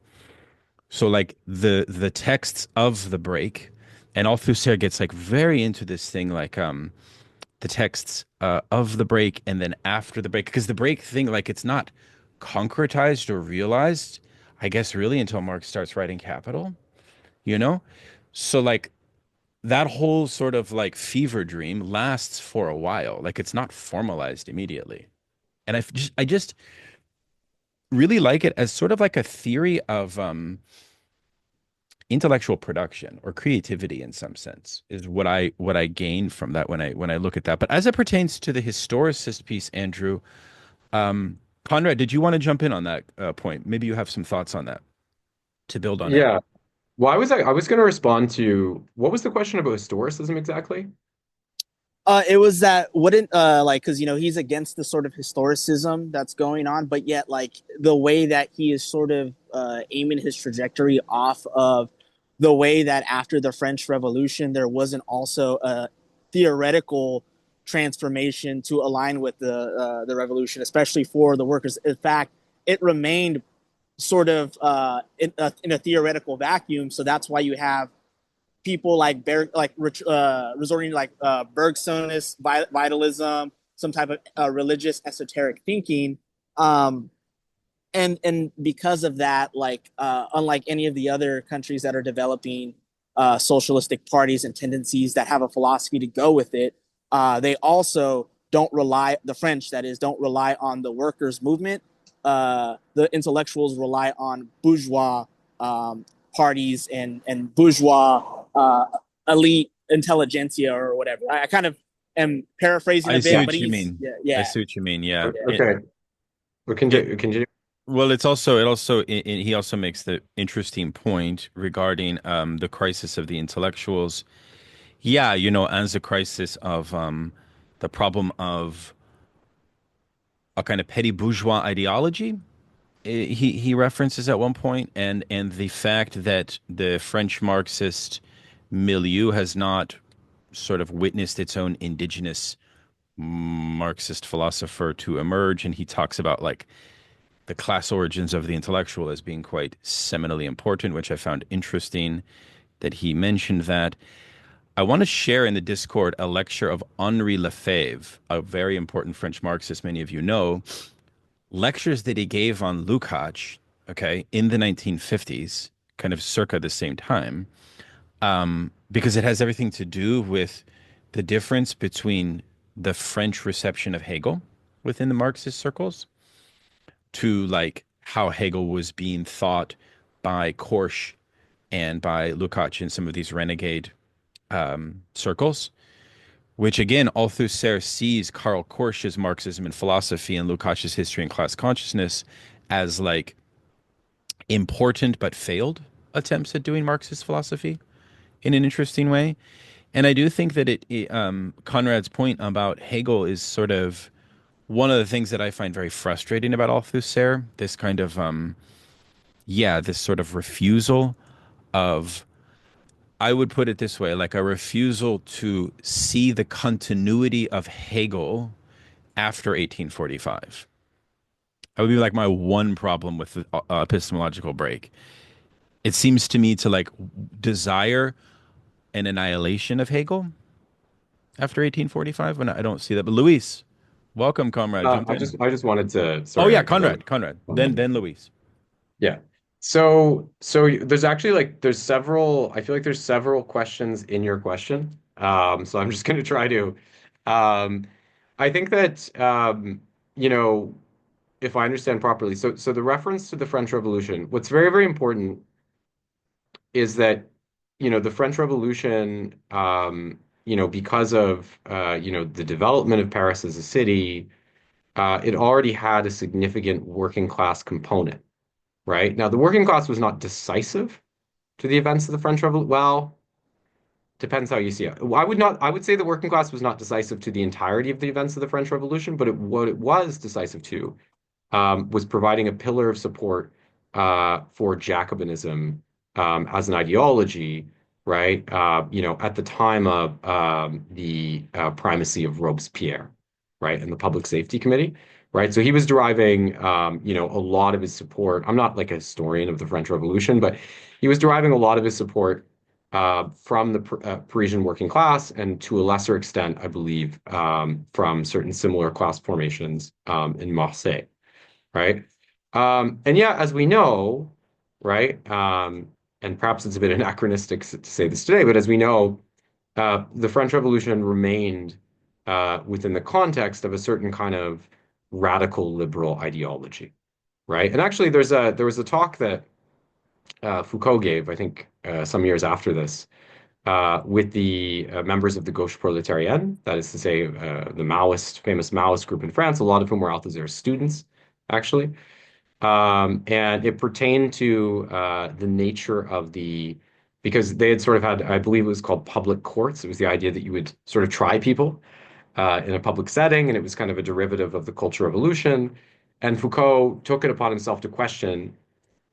So like the texts of the break, and Althusser gets like very into this thing, like the texts of the break and then after the break, because the break thing, like it's not concretized or realized, I guess, really until Marx starts writing Capital, you know? So like that whole sort of like fever dream lasts for a while. Like it's not formalized immediately. And I just really like it as sort of like a theory of intellectual production or creativity in some sense is what I gain from that when I look at that. But as it pertains to the historicist piece, Andrew, Conrad, did you want to jump in on that point? Maybe you have some thoughts on that to build on Andrew. Yeah. Well, I was going to respond to what was the question about historicism exactly? It was that wouldn't like because he's against the sort of historicism that's going on, but yet like the way that he is sort of aiming his trajectory off of the way that after the French Revolution there wasn't also a theoretical transformation to align with the revolution, especially for the workers. In fact, it remained sort of in a theoretical vacuum. So that's why you have people like resorting to like Bergsonist vitalism, some type of religious esoteric thinking, um, and because of that, like unlike any of the other countries that are developing socialistic parties and tendencies that have a philosophy to go with it, they also don't rely the French that is don't rely on the workers movement. The intellectuals rely on bourgeois parties and bourgeois elite intelligentsia or whatever. I kind of am paraphrasing I a see bit, but what you he's mean. yeah, I yeah. see what you mean. Yeah. Okay, we can It, continue. well, he also makes the interesting point regarding the crisis of the intellectuals. Yeah, as a crisis of the problem of a kind of petty bourgeois ideology. He references at one point, and the fact that the French Marxist milieu has not sort of witnessed its own indigenous Marxist philosopher to emerge, and he talks about like the class origins of the intellectual as being quite seminally important, which I found interesting that he mentioned that. I want to share in the Discord a lecture of Henri Lefebvre, a very important French Marxist, many of you know, lectures that he gave on Lukács, okay, in the 1950s, kind of circa the same time, because it has everything to do with the difference between the French reception of Hegel within the Marxist circles to like how Hegel was being thought by Korsch and by Lukács in some of these renegade circles, which again, Althusser sees Karl Korsch's Marxism and philosophy and Lukács's history and class consciousness as like important but failed attempts at doing Marxist philosophy in an interesting way. And I do think that Conrad's point about Hegel is sort of one of the things that I find very frustrating about Althusser, this kind of, this sort of refusal of, I would put it this way, like a refusal to see the continuity of Hegel after 1845. That would be like my one problem with the epistemological break. It seems to me to like desire an annihilation of Hegel after 1845 when I don't see that. But Luis, welcome, comrade. Jump in. I just wanted to, Oh sorry, yeah, because I'm Conrad. Then Luis. yeah. So there's actually like there's several. I feel like there's several questions in your question. So I'm just going to try to. Um, I think that you know, if I understand properly, so the reference to the French Revolution, what's very important is that the French Revolution, because of the development of Paris as a city, it already had a significant working class component, right? Now, the working class was not decisive to the events of the French Revolution. Well, depends how you see it. I would say the working class was not decisive to the entirety of the events of the French Revolution, but what it was decisive to was providing a pillar of support for Jacobinism as an ideology, right? At the time of the primacy of Robespierre, right, and the Public Safety Committee, right? So he was deriving, a lot of his support. I'm not like a historian of the French Revolution, but he was deriving a lot of his support from the Parisian working class, and to a lesser extent, I believe, from certain similar class formations in Marseille, right? And yeah, as we know, right, and perhaps it's a bit anachronistic to say this today, but as we know, the French Revolution remained within the context of a certain kind of radical liberal ideology, right? And actually, there was a talk that Foucault gave, I think, some years after this, with the members of the Gauche Prolétarienne, that is to say, the famous Maoist group in France, a lot of whom were Althusser's students, actually. And it pertained to the nature of the because they had sort of had, I believe it was called public courts. It was the idea that you would sort of try people in a public setting, and it was kind of a derivative of the Cultural Revolution. And Foucault took it upon himself to question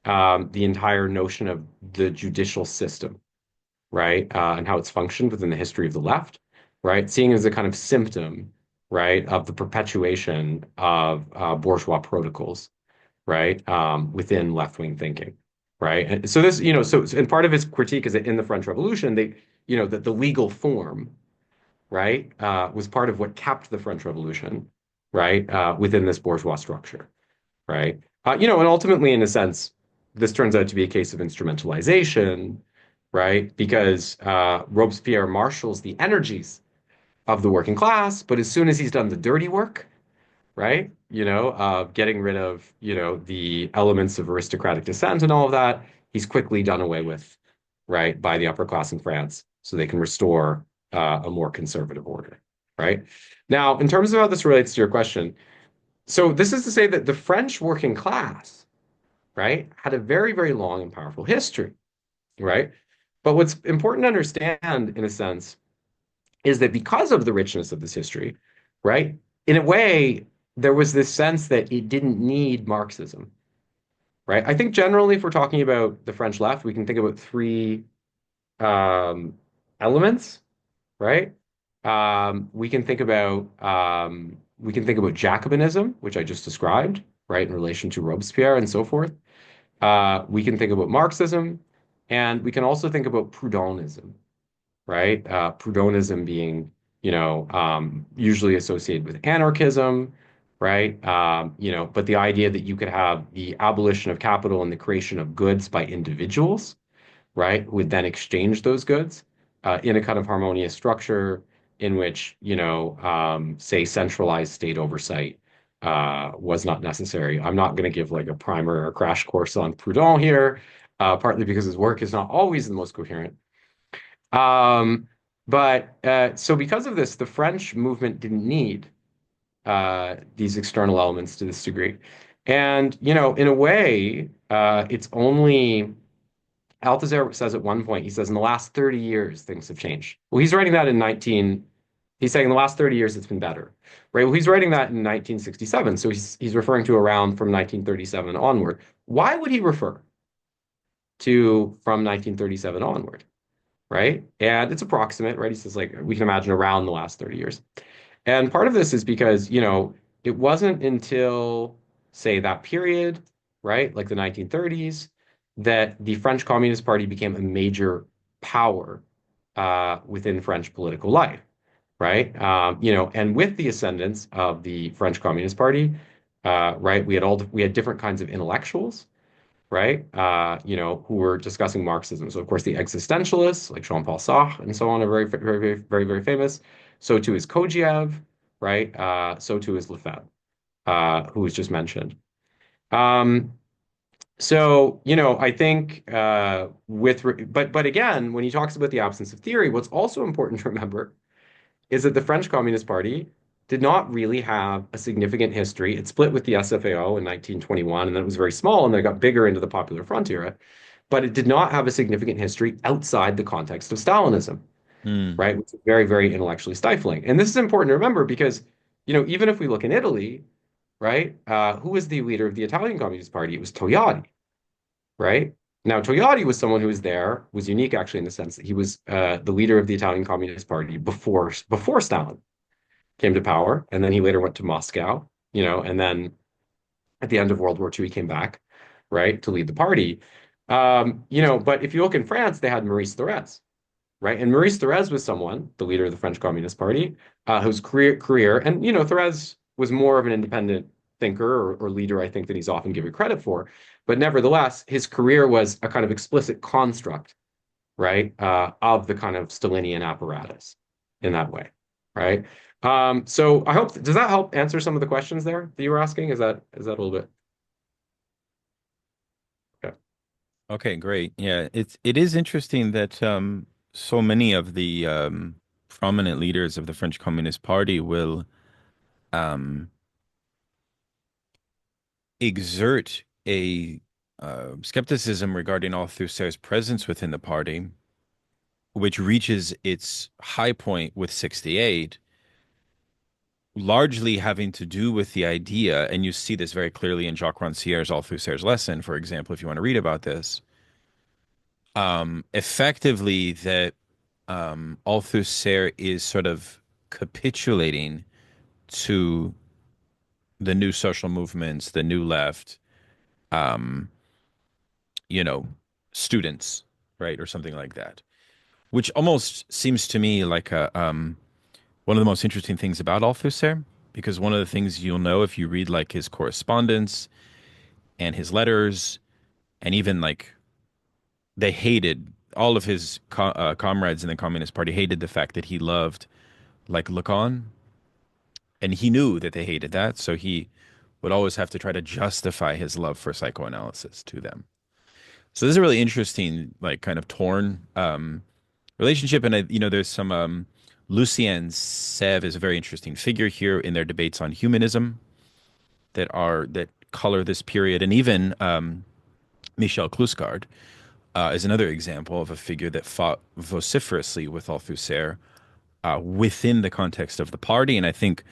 the entire notion of the judicial system, right, and how it's functioned within the history of the left, right, seeing it as a kind of symptom, right, of the perpetuation of bourgeois protocols, right, within left-wing thinking, right. And so this, and part of his critique is that in the French Revolution, that the legal form, right, was part of what kept the French Revolution, right, within this bourgeois structure, right. And ultimately, in a sense, this turns out to be a case of instrumentalization, right, because Robespierre marshals the energies of the working class, but as soon as he's done the dirty work, right, getting rid of, the elements of aristocratic descent and all of that, he's quickly done away with, right, by the upper class in France, so they can restore a more conservative order, right? Now, in terms of how this relates to your question, so this is to say that the French working class, right, had a very, very long and powerful history, right? But what's important to understand, in a sense, is that because of the richness of this history, right, in a way, there was this sense that it didn't need Marxism, right? I think generally, if we're talking about the French left, we can think about three um, elements, right? We can think about Jacobinism, which I just described, right, in relation to Robespierre and so forth. We can think about Marxism, and we can also think about Proudhonism, right? Proudhonism being, usually associated with anarchism, right? But the idea that you could have the abolition of capital and the creation of goods by individuals, right, who would then exchange those goods in a kind of harmonious structure in which, say, centralized state oversight was not necessary. I'm not going to give like a primer or crash course on Proudhon here, partly because his work is not always the most coherent. Um, but so because of this, the French movement didn't need these external elements to this degree. And, in a way, it's only Althusser says at one point, he says, in the last 30 years, things have changed. Well, he's writing that he's saying in the last 30 years, it's been better, right? Well, he's writing that in 1967. So he's referring to around from 1937 onward. Why would he refer to from 1937 onward? Right? And it's approximate, right? He says, like, we can imagine around the last 30 years. And part of this is because, it wasn't until, say, that period, right, like the 1930s, that the French Communist Party became a major power within French political life, right? And with the ascendance of the French Communist Party, right, we had different kinds of intellectuals, right? Who were discussing Marxism. So, of course, the existentialists like Jean-Paul Sartre and so on are very, very, very, very, very famous. So too is Kojève, right? So too is Lefebvre, who was just mentioned. Um, I think but again, when he talks about the absence of theory, what's also important to remember is that the French Communist Party did not really have a significant history. It split with the SFAO in 1921, and then it was very small, and then it got bigger into the Popular Front era. But it did not have a significant history outside the context of Stalinism, Hmm. right? Which is very, very intellectually stifling. And this is important to remember because, even if we look in Italy, right, who was the leader of the Italian Communist Party? It was Togliatti, right? Now, Togliatti was someone who was unique actually in the sense that he was the leader of the Italian Communist Party before Stalin came to power, and then he later went to Moscow, and then at the end of World War II, he came back, right, to lead the party. But if you look in France, they had Maurice Thorez, right? And Maurice Thorez was someone, the leader of the French Communist Party, whose career, and Thorez was more of an independent thinker or leader, I think, than he's often given credit for. But nevertheless, his career was a kind of explicit construct, right, of the kind of Stalinian apparatus in that way, right? So I hope, does that help answer some of the questions there that you were asking? Is that a little bit? Okay. Okay, great. Yeah, it is interesting that so many of the prominent leaders of the French Communist Party will um, exert a skepticism regarding Althusser's presence within the party, which reaches its high point with 68, largely having to do with the idea, and you see this very clearly in Jacques Rancière's Althusser's lesson, for example, if you want to read about this, effectively that Althusser is sort of capitulating to the new social movements, the new left, um, you know, students, right, or something like that, which almost seems to me like a one of the most interesting things about Althusser, because one of the things you'll know if you read like his correspondence and his letters, and even like they hated all of his comrades in the Communist Party hated the fact that he loved like Lacan, and he knew that they hated that, so he would always have to try to justify his love for psychoanalysis to them. So this is a really interesting, like, kind of torn relationship, and there's some Lucien Sèvres is a very interesting figure here in their debates on humanism that color this period, and even Michel Cluscard is another example of a figure that fought vociferously with Althusser within the context of the party, and I think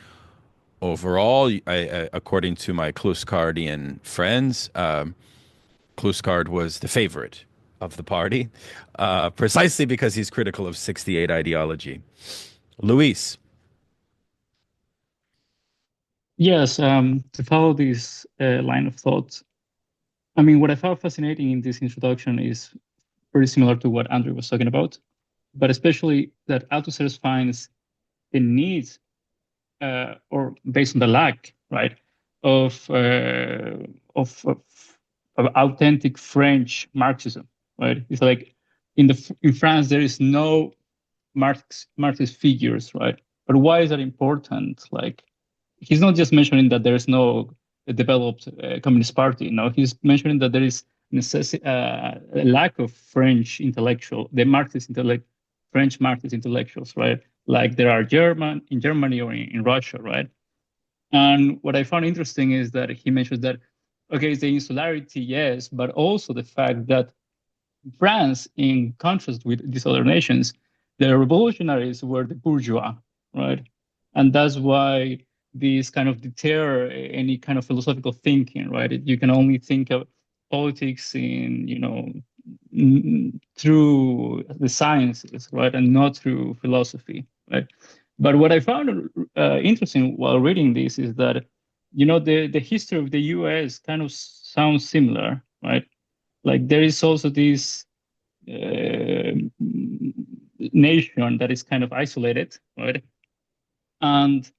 overall, according to my Cluscardian friends, Cluscard was the favorite of the party, precisely because he's critical of 68 ideology. Luis. Yes, to follow this line of thought, I mean, what I found fascinating in this introduction is pretty similar to what Andrew was talking about, but especially that Althusser finds the need, or based on the lack, right, of authentic French Marxism, right? It's like in France there is no Marxist figures, right? But why is that important? Like, he's not just mentioning that there's no developed Communist Party. No, he's mentioning that there is a lack of French intellectual, French Marxist intellectuals, right? Like there are in Germany or in Russia, right? And what I found interesting is that he mentions that, okay, it's the insularity, yes, but also the fact that France, in contrast with these other nations, the revolutionaries were the bourgeois, right? And that's why these kind of deter any kind of philosophical thinking, right? You can only think of politics through the sciences, right, and not through philosophy, right? But what I found interesting while reading this is that, the history of the U.S. kind of sounds similar, right? Like there is also this nation that is kind of isolated, right? And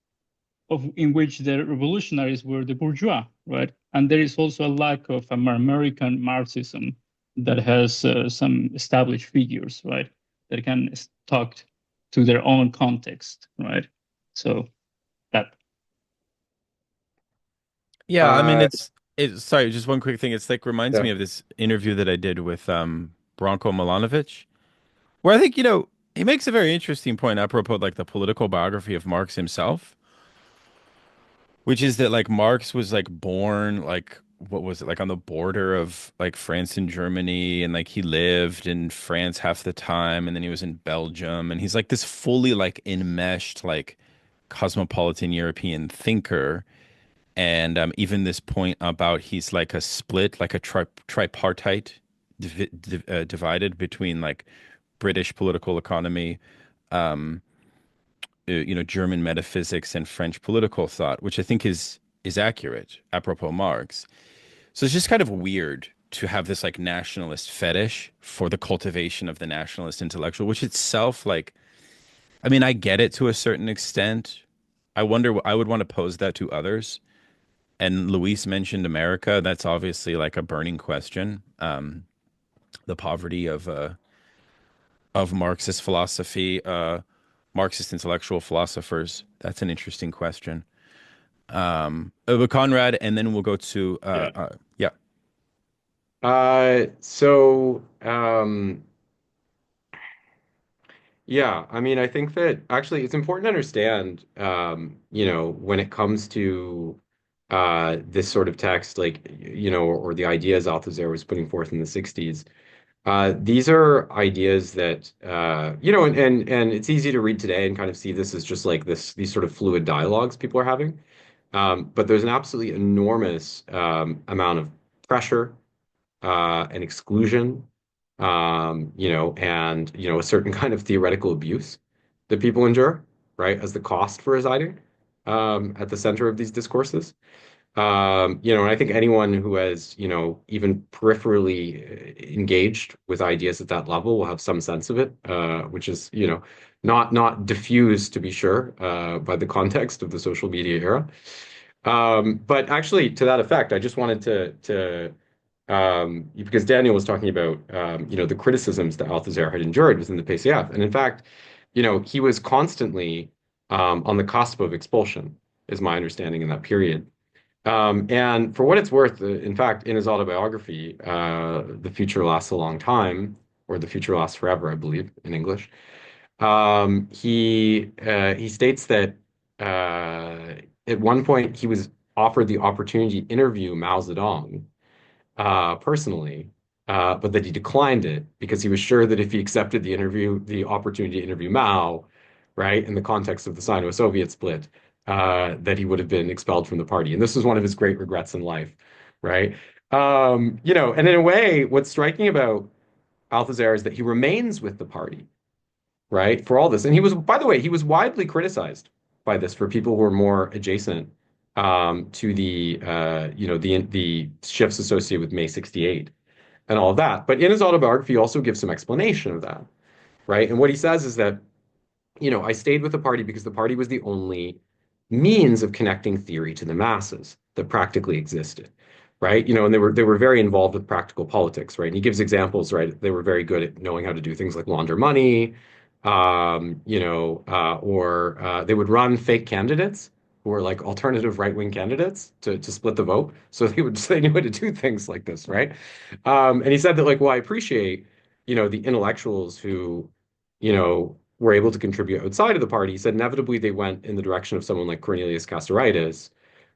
in which the revolutionaries were the bourgeois, right? And there is also a lack of American Marxism that has some established figures, right? That can talk to their own context, right? So that. Yeah, I mean it's sorry, just one quick thing. It's like reminds Yeah. me of this interview that I did with Branko Milanovic, where I think, he makes a very interesting point apropos like the political biography of Marx himself, which is that like Marx was like born like what was it like on the border of like France and Germany, and like he lived in France half the time, and then he was in Belgium, and he's like this fully like enmeshed like cosmopolitan European thinker. And even this point about he's like a split, like a tripartite divided between like British political economy, um, German metaphysics and French political thought, which I think is accurate apropos Marx. So it's just kind of weird to have this like nationalist fetish for the cultivation of the nationalist intellectual, which itself like, I mean, I get it to a certain extent. I wonder, I would want to pose that to others. And Luis mentioned America. That's obviously like a burning question. The poverty of Marxist philosophy, Marxist intellectual philosophers. That's an interesting question. But Conrad, and then we'll go to Yeah. yeah. So yeah, I mean, I think that actually it's important to understand, when it comes to this sort of text, like, or the ideas Althusser was putting forth in the 60s. These are ideas that and it's easy to read today and kind of see this as just like these sort of fluid dialogues people are having. But there's an absolutely enormous amount of pressure and exclusion, and a certain kind of theoretical abuse that people endure, right, as the cost for residing at the center of these discourses. And I think anyone who has, even peripherally engaged with ideas at that level will have some sense of it, which is, not diffused to be sure, by the context of the social media era. But actually, to that effect, I just wanted because Daniel was talking about, the criticisms that Althusser had endured within the PCF, and in fact, he was constantly on the cusp of expulsion, is my understanding in that period. And for what it's worth, in fact, in his autobiography, The Future Lasts a Long Time, or The Future Lasts Forever, I believe, in English, he states that at one point he was offered the opportunity to interview Mao Zedong personally, but that he declined it because he was sure that if he accepted the opportunity to interview Mao, right, in the context of the Sino-Soviet split, that he would have been expelled from the party. And this was one of his great regrets in life, right? And in a way, what's striking about Althusser is that he remains with the party, right, for all this. And he was, by the way, he was widely criticized by this for people who were more adjacent to the shifts associated with May 68 and all of that. But in his autobiography, he also gives some explanation of that, right? And what he says is that, I stayed with the party because the party was the only means of connecting theory to the masses that practically existed, right? And they were very involved with practical politics, right? And he gives examples, right? They were very good at knowing how to do things like launder money, or they would run fake candidates who were like alternative right-wing candidates to split the vote. So they knew how to do things like this, right? And he said that, like, well, I appreciate, the intellectuals who, were able to contribute outside of the party. He said inevitably they went in the direction of someone like Cornelius Castoriadis,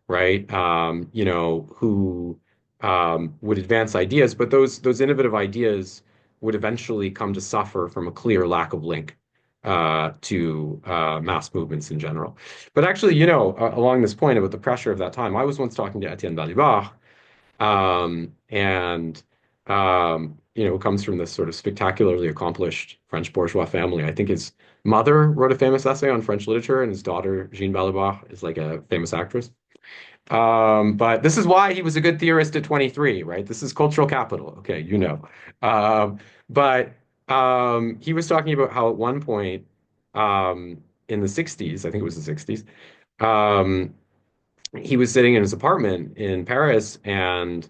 right? Who would advance ideas, but those innovative ideas would eventually come to suffer from a clear lack of link to mass movements in general. But actually, along this point about the pressure of that time, I was once talking to Etienne Balibar, and who comes from this sort of spectacularly accomplished French bourgeois family. I think his mother wrote a famous essay on French literature, and his daughter, Jeanne Balibar, is like a famous actress. But this is why he was a good theorist at 23, right? This is cultural capital. Okay, Um, but he was talking about how at one point in the 60s, I think it was the 60s, um, he was sitting in his apartment in Paris, and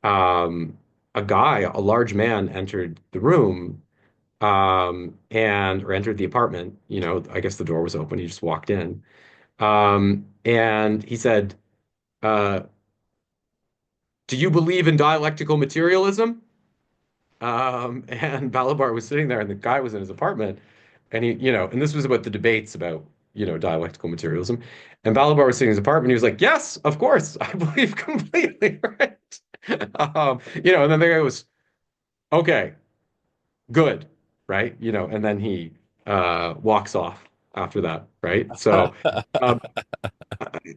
a large man, entered the room, or entered the apartment. I guess the door was open. He just walked in. And he said, uh, "Do you believe in dialectical materialism?" And Balabar was sitting there, and the guy was in his apartment, and and this was about the debates about, dialectical materialism. And Balabar was sitting in his apartment. He was like, "Yes, of course, I believe completely, right?" And then the guy was, "Okay, good, right?" And then he walks off after that, right? So, um,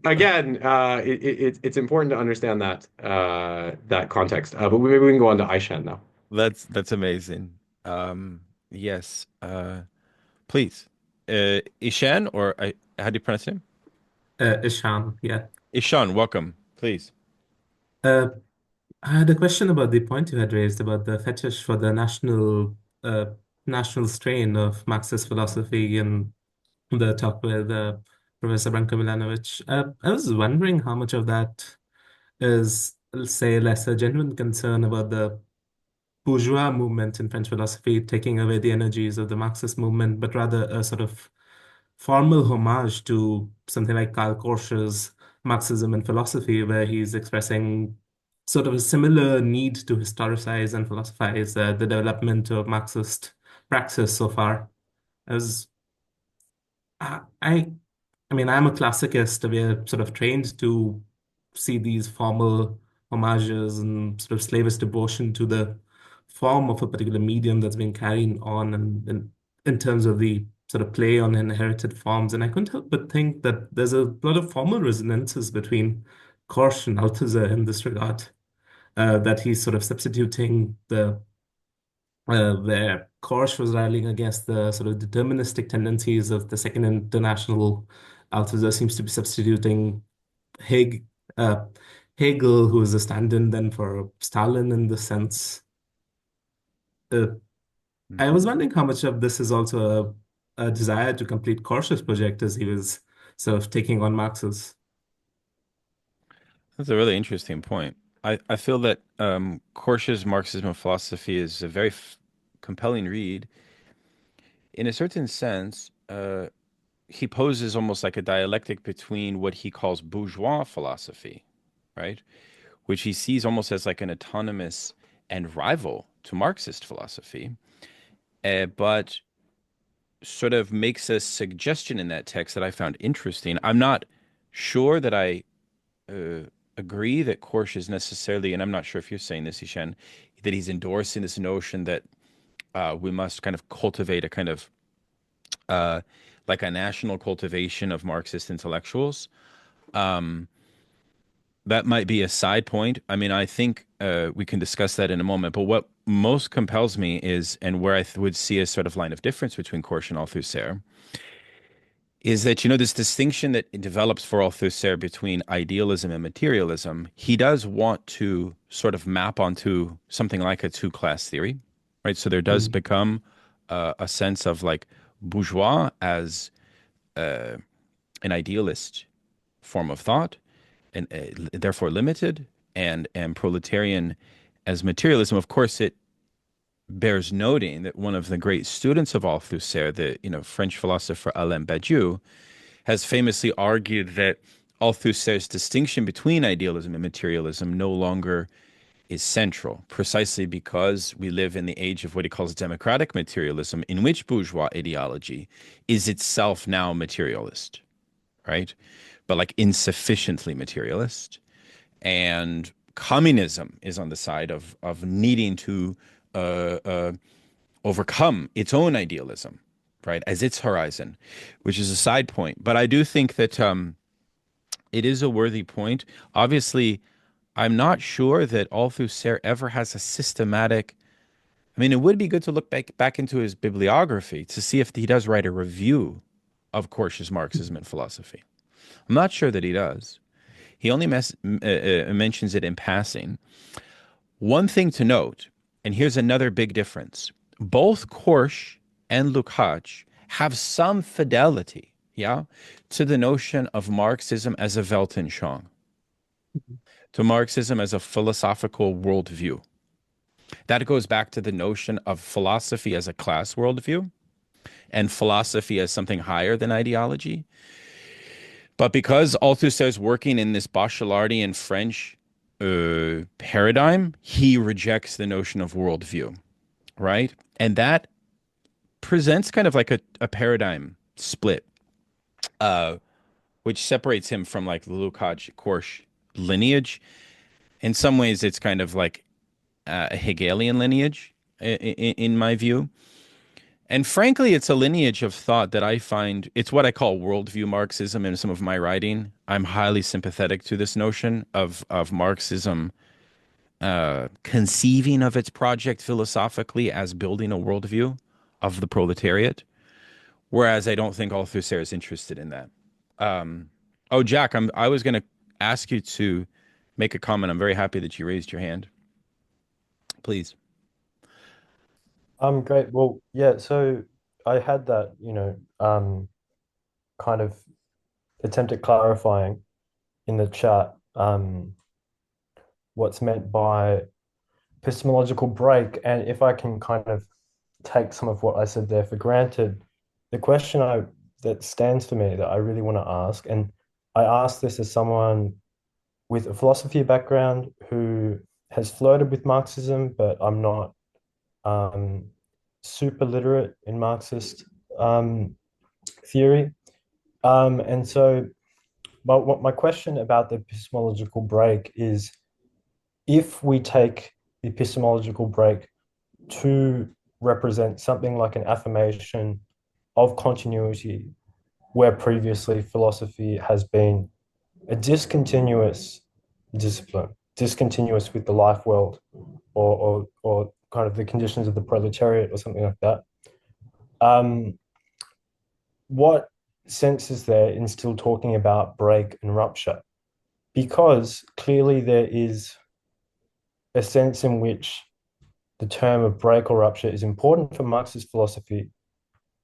again, it's important to understand that context. But maybe we can go on to Aishan now. That's amazing. Yes. Please. Ishan, or how do you pronounce him? Isham, yeah. Ishan, welcome. Please. Uh, I had a question about the point you had raised about the fetish for the uh, national strain of Marxist philosophy and the talk with Professor Branko Milanovic. I was wondering how much of that is, let's say, less a genuine concern about the bourgeois movement in French philosophy taking away the energies of the Marxist movement, but rather a sort of formal homage to something like Karl Korsch's Marxism and Philosophy, where he's expressing sort of a similar need to historicize and philosophize the development of Marxist praxis so far. As I I mean, I'm a classicist. We're sort of trained to see these formal homages and sort of slavish devotion to the form of a particular medium that's been carried on, and in terms of the sort of play on inherited forms. And I couldn't help but think that there's a lot of formal resonances between Korsch and Althusser in this regard, that he's sort of substituting the where Korsch was rallying against the sort of deterministic tendencies of the Second International. Althusser seems to be substituting Hegel, uh, Hegel, who is a stand-in then for Stalin in the sense. I was wondering how much of this is also a desire to complete Korsch's project as he was sort of taking on Marx's. That's a really interesting point. I feel that Korsch's Marxism and philosophy is a very compelling read. In a certain sense, he poses almost like a dialectic between what he calls bourgeois philosophy, right? Which he sees almost as like an autonomous and rival to Marxist philosophy, but sort of makes a suggestion in that text that I found interesting. I'm not sure that I agree that Korsch is necessarily, and I'm not sure if you're saying this, Ishan, that he's endorsing this notion that we must kind of cultivate a kind of like a national cultivation of Marxist intellectuals. That might be a side point. I mean, I think we can discuss that in a moment. But what most compels me is, and where I would see a sort of line of difference between Korsch and Althusser, is that, you know, this distinction that develops for Althusser between idealism and materialism, he does want to sort of map onto something like a two-class theory, right? So there does become a sense of like bourgeois as an idealist form of thought, and therefore limited, and proletarian as materialism. Of course, it bears noting that one of the great students of Althusser, the French philosopher Alain Badiou, has famously argued that Althusser's distinction between idealism and materialism no longer is central, precisely because we live in the age of what he calls democratic materialism, in which bourgeois ideology is itself now materialist, right? But like insufficiently materialist. And communism is on the side of needing to overcome its own idealism, right, as its horizon, which is a side point. But I do think that it is a worthy point. Obviously, I'm not sure that Althusser ever has a systematic. I mean, it would be good to look back into his bibliography to see if he does write a review of Korsch's Marxism and philosophy. I'm not sure that he does. He only mentions it in passing. One thing to note, and here's another big difference. Both Korsch and Lukács have some fidelity, to the notion of Marxism as a Weltanschauung, to Marxism as a philosophical worldview. That goes back to the notion of philosophy as a class worldview and philosophy as something higher than ideology. But because Althusser is working in this Bachelardian French paradigm, he rejects the notion of worldview, right? And that presents kind of like a paradigm split, which separates him from like the Lukács-Korsch lineage. In some ways, it's kind of like a Hegelian lineage, in my view. And frankly, it's a lineage of thought that I find, it's what I call worldview Marxism in some of my writing. I'm highly sympathetic to this notion of Marxism conceiving of its project philosophically as building a worldview of the proletariat, whereas I don't think Althusser is interested in that. Oh, Jack, I was going to ask you to make a comment. I'm very happy that you raised your hand. Please. Great. Well, yeah, so I had that, kind of attempt at clarifying in the chat what's meant by epistemological break. And if I can kind of take some of what I said there for granted, the question that stands for me that I really want to ask, and I ask this as someone with a philosophy background who has flirted with Marxism, but I'm not super literate in Marxist theory. And so my question about the epistemological break is, if we take the epistemological break to represent something like an affirmation of continuity, where previously philosophy has been a discontinuous discipline, discontinuous with the life world, or kind of the conditions of the proletariat or something like that. What sense is there in still talking about break and rupture? Because clearly there is a sense in which the term of break or rupture is important for Marxist philosophy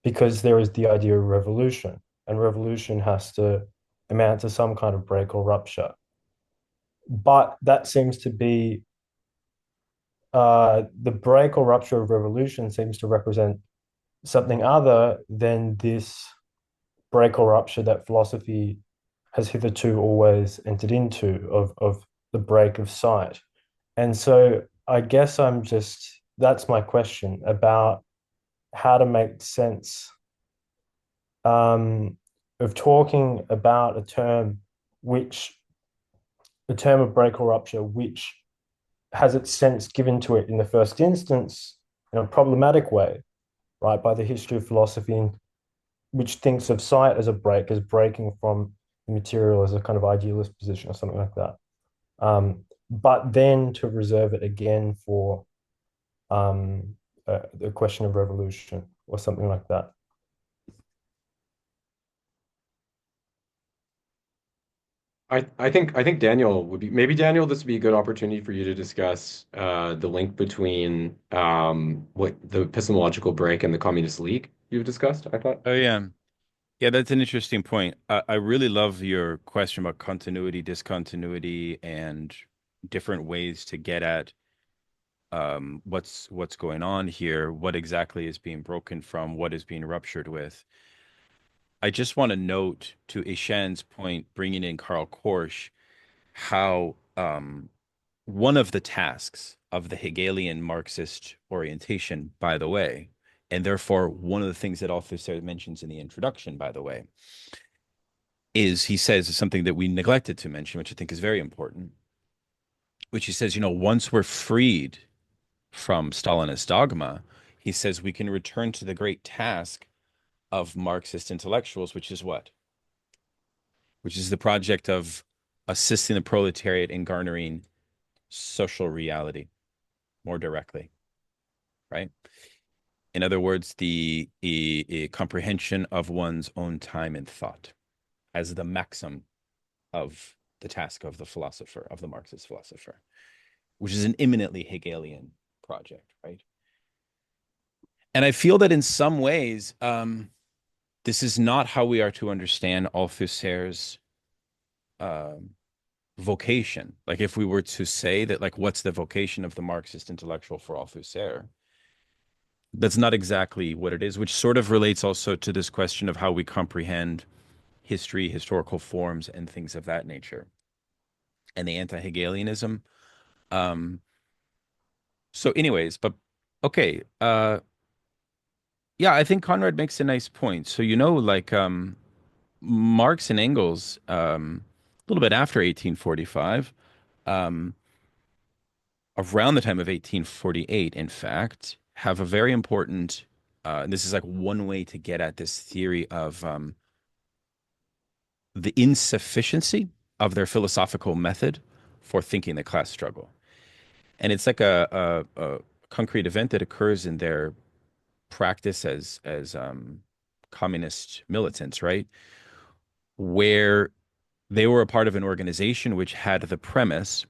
because there is the idea of revolution, and revolution has to amount to some kind of break or rupture. But that seems to be the break or rupture of revolution seems to represent something other than this break or rupture that philosophy has hitherto always entered into of the break of sight. And so I guess that's my question about how to make sense of talking about a term of break or rupture, which has its sense given to it in the first instance in a problematic way, right, by the history of philosophy, which thinks of sight as a break, as breaking from the material as a kind of idealist position or something like that. But then to reserve it again for the question of revolution or something like that. I think Daniel would be maybe Daniel, this would be a good opportunity for you to discuss the link between what the epistemological break and the Communist League you've discussed, I thought. Oh yeah. Yeah, that's an interesting point. I really love your question about continuity, discontinuity, and different ways to get at what's going on here, what exactly is being broken from, what is being ruptured with. I just want to note to Ishan's point, bringing in Karl Korsch, how one of the tasks of the Hegelian Marxist orientation, by the way, and therefore one of the things that Althusser mentions in the introduction, by the way, is he says something that we neglected to mention, which I think is very important, which he says, once we're freed from Stalinist dogma, he says we can return to the great task of Marxist intellectuals, which is what? Which is the project of assisting the proletariat in garnering social reality more directly, right? In other words, the comprehension of one's own time and thought as the maxim of the task of the philosopher, of the Marxist philosopher, which is an eminently Hegelian project, right? And I feel that in some ways, this is not how we are to understand Althusser's vocation. Like if we were to say that, like, what's the vocation of the Marxist intellectual for Althusser? That's not exactly what it is, which sort of relates also to this question of how we comprehend history, historical forms, and things of that nature, and the anti-Hegelianism. So anyways, but okay. Yeah, I think Conrad makes a nice point. So, like Marx and Engels, a little bit after 1845, um, around the time of 1848, in fact, have a very important, and this is like one way to get at this theory of the insufficiency of their philosophical method for thinking the class struggle. And it's like a concrete event that occurs in their practice as communist militants, right? Where they were a part of an organization which had the premise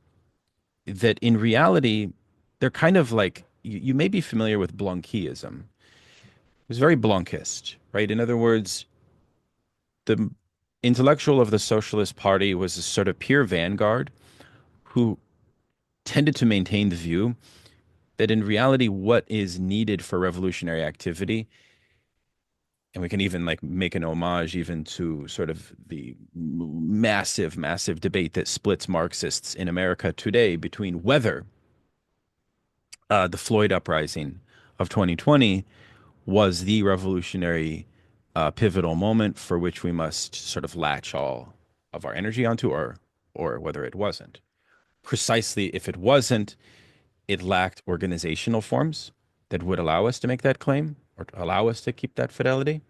that in reality, they're kind of like, you may be familiar with Blanquism. It was very Blanquist, right? In other words, the intellectual of the Socialist Party was a sort of pure vanguard who tended to maintain the view that in reality, what is needed for revolutionary activity, and we can even like make an homage even to sort of the massive, massive debate that splits Marxists in America today between whether the Floyd uprising of 2020 was the revolutionary pivotal moment for which we must sort of latch all of our energy onto, or whether it wasn't. Precisely if it wasn't, it lacked organizational forms that would allow us to make that claim or to allow us to keep that fidelity?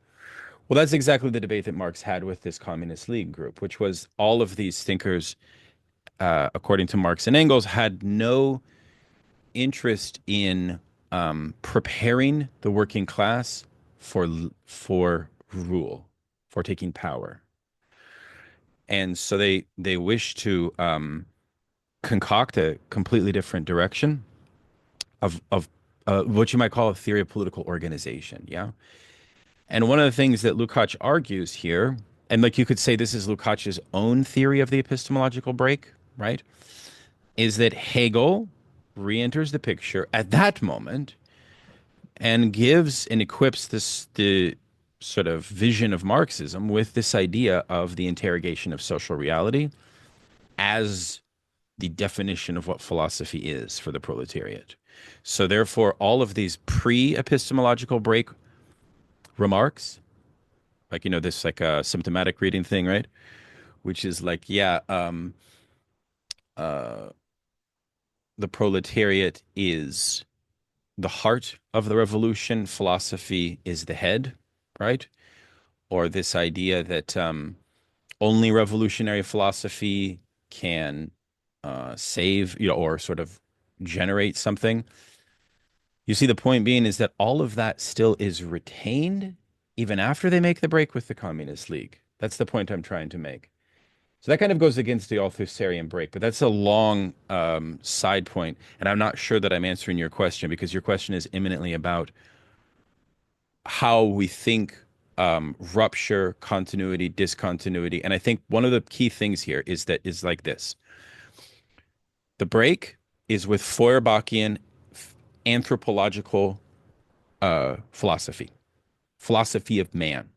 Well, that's exactly the debate that Marx had with this Communist League group, which was all of these thinkers, according to Marx and Engels, had no interest in preparing the working class for rule, for taking power. And so they wish to concoct a completely different direction of what you might call a theory of political organization. Yeah. And one of the things that Lukács argues here, and like you could say this is Lukács's own theory of the epistemological break, right, is that Hegel re-enters the picture at that moment and gives and equips the sort of vision of Marxism with this idea of the interrogation of social reality as the definition of what philosophy is for the proletariat. So therefore, all of these pre-epistemological break remarks, like, this like a symptomatic reading thing, right? Which is like, the proletariat is the heart of the revolution, philosophy is the head, right? Or this idea that only revolutionary philosophy can save, or sort of generate something. You see, the point being is that all of that still is retained even after they make the break with the Communist League. That's the point I'm trying to make. So that kind of goes against the Althusserian break, but that's a long side point, and I'm not sure that I'm answering your question, because your question is imminently about how we think rupture, continuity, discontinuity, and I think one of the key things here is like this. The break is with Feuerbachian anthropological philosophy of man.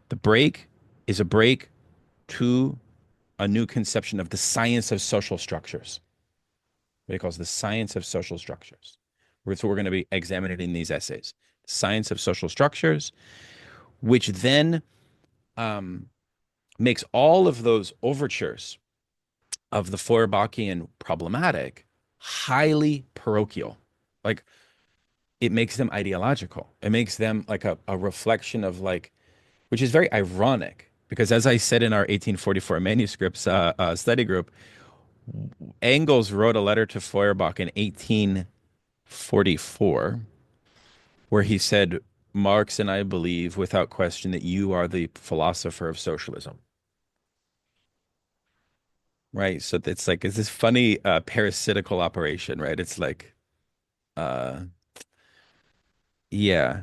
The break is a break to a new conception of the science of social structures. What he calls the science of social structures. That's what we're going to be examining in these essays. Science of social structures, which then makes all of those overtures of the Feuerbachian problematic highly parochial. Like, it makes them ideological. It makes them like a reflection of, like, which is very ironic, because as I said in our 1844 manuscripts study group, Engels wrote a letter to Feuerbach in 1844 where he said, Marx and I believe without question that you are the philosopher of socialism. Right? So it's like, it's this funny parasitical operation, right? It's like, yeah.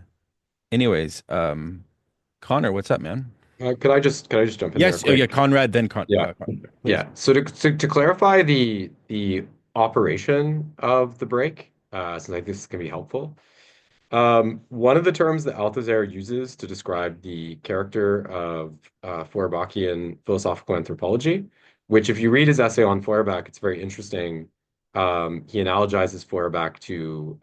Anyways, Connor, what's up, man? Could I just jump in there Yes. Oh, yeah. quick? Conrad, then Yeah. Please. Yeah. So to clarify the operation of the break, since I think this can be helpful. One of the terms that Althusser uses to describe the character of Feuerbachian philosophical anthropology, which if you read his essay on Feuerbach, it's very interesting. He analogizes Feuerbach to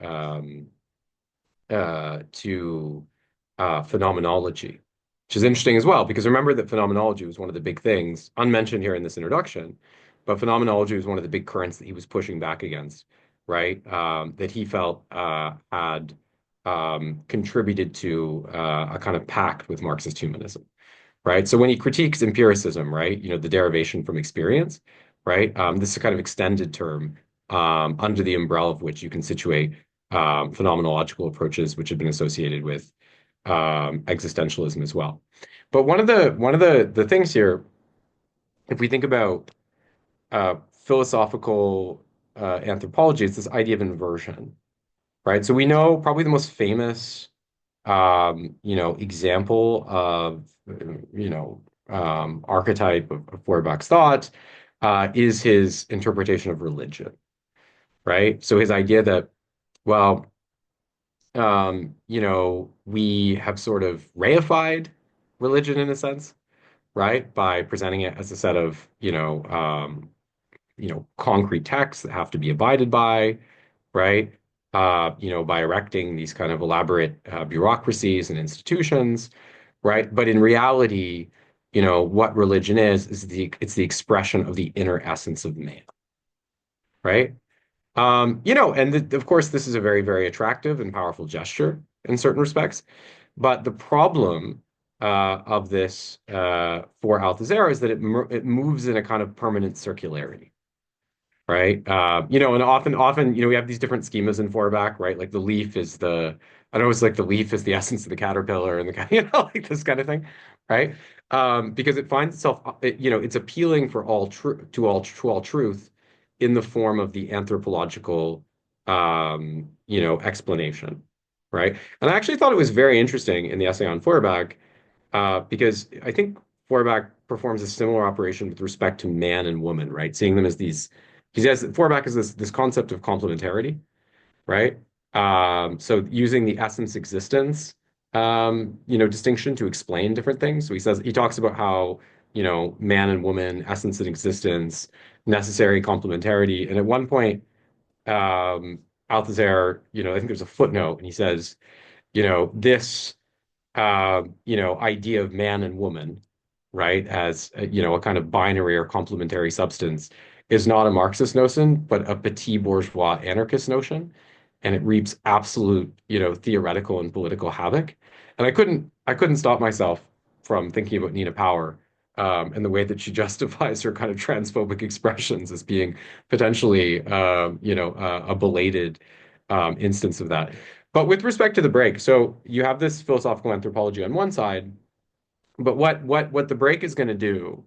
phenomenology, which is interesting as well, because remember that phenomenology was one of the big things, unmentioned here in this introduction, but phenomenology was one of the big currents that he was pushing back against, right? That he felt had contributed to a kind of pact with Marxist humanism, right? So when he critiques empiricism, right, the derivation from experience, right, this is a kind of extended term under the umbrella of which you can situate phenomenological approaches which have been associated with existentialism as well. But one of the things here, if we think about philosophical anthropology, it's this idea of inversion, right? So we know probably the most famous example of archetype of Feuerbach's thought is his interpretation of religion, right? So his idea that, well, we have sort of reified religion in a sense, right? By presenting it as a set of, concrete texts that have to be abided by, right? By erecting these kind of elaborate bureaucracies and institutions, right? But in reality, what religion is it's the expression of the inner essence of man, right? And of course, this is a very, very attractive and powerful gesture in certain respects. But the problem of this for Althusser is that it moves in a kind of permanent circularity, right? And often, we have these different schemas in Feuerbach, right? Like the leaf is I don't know, it's like the leaf is the essence of the caterpillar and like this kind of thing, right? Because it finds itself, it's appealing for all true to all truth in the form of the anthropological, explanation, right? And I actually thought it was very interesting in the essay on Feuerbach, because I think Feuerbach performs a similar operation with respect to man and woman, right? Seeing them as these, because Feuerbach is this concept of complementarity, right? So using the essence existence, distinction to explain different things. So he talks about how, man and woman, essence and existence, necessary complementarity. And at one point, Althusser, I think there's a footnote, and he says, this idea of man and woman, right, as a kind of binary or complementary substance, is not a Marxist notion, but a petit bourgeois anarchist notion, and it reaps absolute, theoretical and political havoc. And I couldn't stop myself from thinking about Nina Power, and the way that she justifies her kind of transphobic expressions as being potentially, a belated instance of that. But with respect to the break, so you have this philosophical anthropology on one side, but what the break is going to do,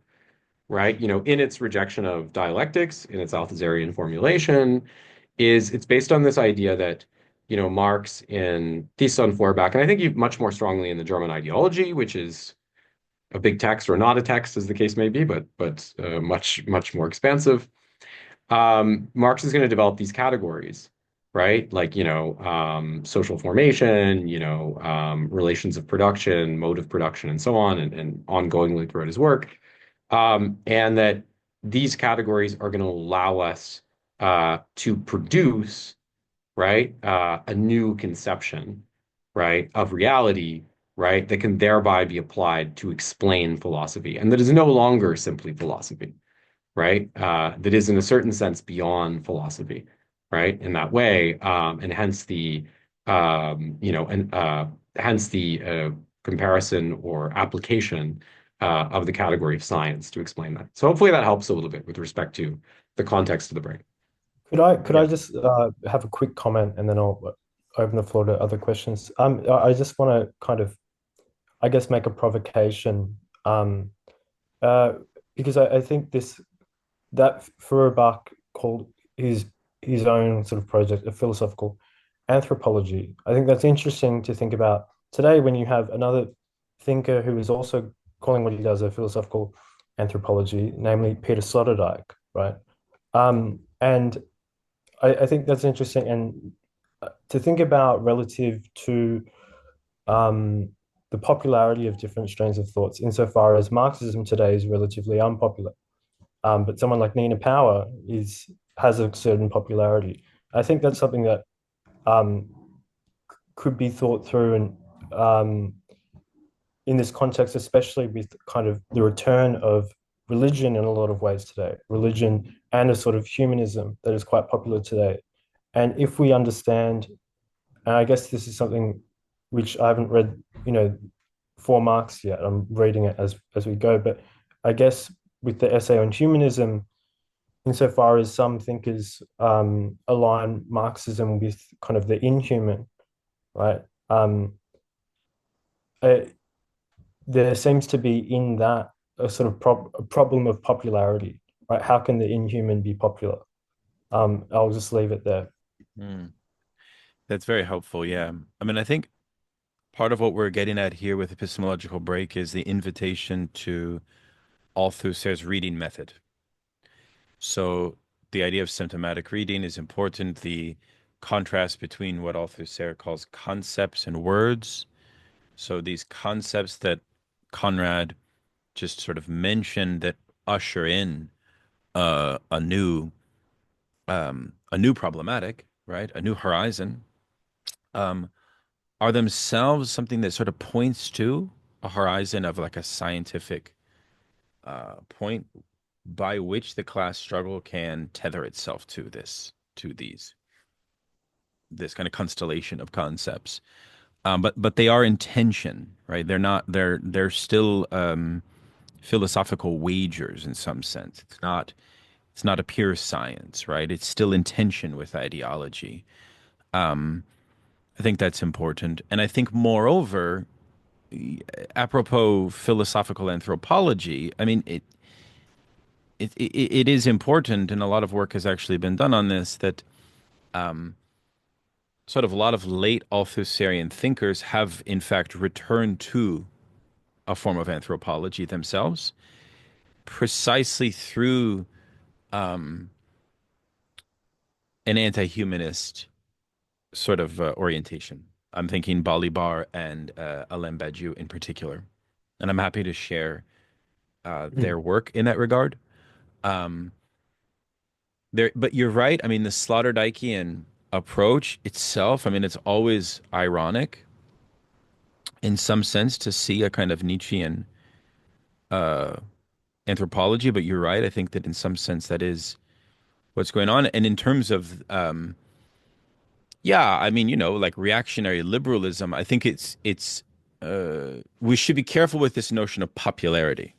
right? In its rejection of dialectics, in its Althusserian formulation, is it's based on this idea that, Marx in Thesis on Feuerbach, and I think much more strongly in the German ideology, which is a big text or not a text, as the case may be, but much more expansive. Marx is going to develop these categories, right? Like, social formation, relations of production, mode of production, and so on, and ongoingly throughout his work. And that these categories are going to allow us to produce, right, a new conception, right, of reality, right, that can thereby be applied to explain philosophy, and that is no longer simply philosophy, right? That is in a certain sense beyond philosophy, right? In that way, and hence the comparison or application of the category of science to explain that. So hopefully that helps a little bit with respect to the context of the break. Could I just have a quick comment, and then I'll open the floor to other questions. I just want to kind of, I guess, make a provocation, uh, because I think that Feuerbach called his own sort of project a philosophical anthropology. I think that's interesting to think about today when you have another thinker who is also calling what he does a philosophical anthropology, namely Peter Sloterdijk, right? And I think that's interesting, and to think about relative to the popularity of different strains of thoughts, insofar as Marxism today is relatively unpopular. But someone like Nina Power has a certain popularity. I think that's something that um, could be thought through, and in this context, especially with kind of the return of religion in a lot of ways today, religion and a sort of humanism that is quite popular today. And if we understand, and I guess this is something which I haven't read, for Marx yet. I'm reading it as we go, but I guess with the essay on humanism, insofar as some thinkers align Marxism with kind of the inhuman, right? Uh, there seems to be in that a sort of a problem of popularity, right? How can the inhuman be popular? I'll just leave it there. Hmm. That's very helpful. Yeah. I mean, I think part of what we're getting at here with epistemological break is the invitation to Althusser's reading method. So the idea of symptomatic reading is important. The contrast between what Althusser calls concepts and words. So these concepts that Conrad just sort of mentioned that usher in a new problematic, right? A new horizon, um, are themselves something that sort of points to a horizon of like a scientific point by which the class struggle can tether itself to this, to this kind of constellation of concepts. But they are in tension, right? They're still philosophical wagers in some sense. It's not a pure science, right? It's still in tension with ideology. I think that's important. And I think moreover, apropos philosophical anthropology, I mean, it is important, and a lot of work has actually been done on this, that sort of a lot of late Althusserian thinkers have in fact returned to a form of anthropology themselves, precisely through an anti-humanist sort of orientation. I'm thinking Balibar and Alain Badiou in particular, and I'm happy to share their work in that regard. But you're right. I mean, the Sloterdijkian approach itself, I mean, it's always ironic in some sense to see a kind of Nietzschean anthropology, but you're right. I think that in some sense that is what's going on. And in terms of, yeah, I mean, like reactionary liberalism, I think we should be careful with this notion of popularity.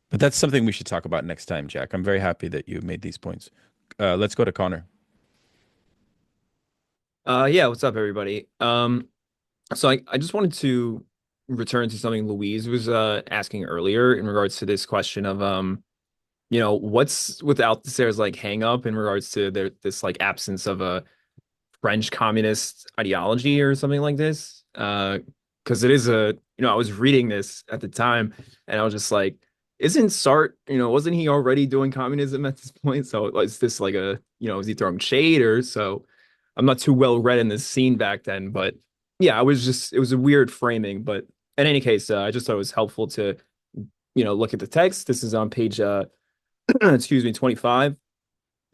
But that's something we should talk about next time, Jack. I'm very happy that you made these points. Let's go to Connor. Yeah, what's up, everybody? So I just wanted to return to something Louise was asking earlier in regards to this question of what's with Althusser's like hang up in regards to this like absence of a French communist ideology or something like this. Because it is I was reading this at the time and I was just like, isn't Sartre, wasn't he already doing communism at this point? So is this like is he throwing shade or so? I'm not too well read in this scene back then, but yeah, it was a weird framing. But in any case, I just thought it was helpful to, look at the text. This is on page, 25.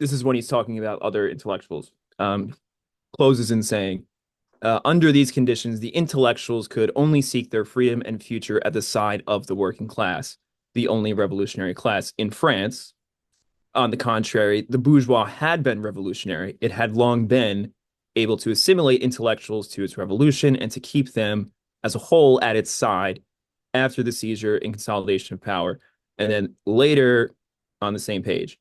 This is when he's talking about other intellectuals. Closes in saying, under these conditions, the intellectuals could only seek their freedom and future at the side of the working class, the only revolutionary class in France. On the contrary, the bourgeois had been revolutionary. It had long been able to assimilate intellectuals to its revolution and to keep them as a whole at its side after the seizure and consolidation of power. And then later on the same page,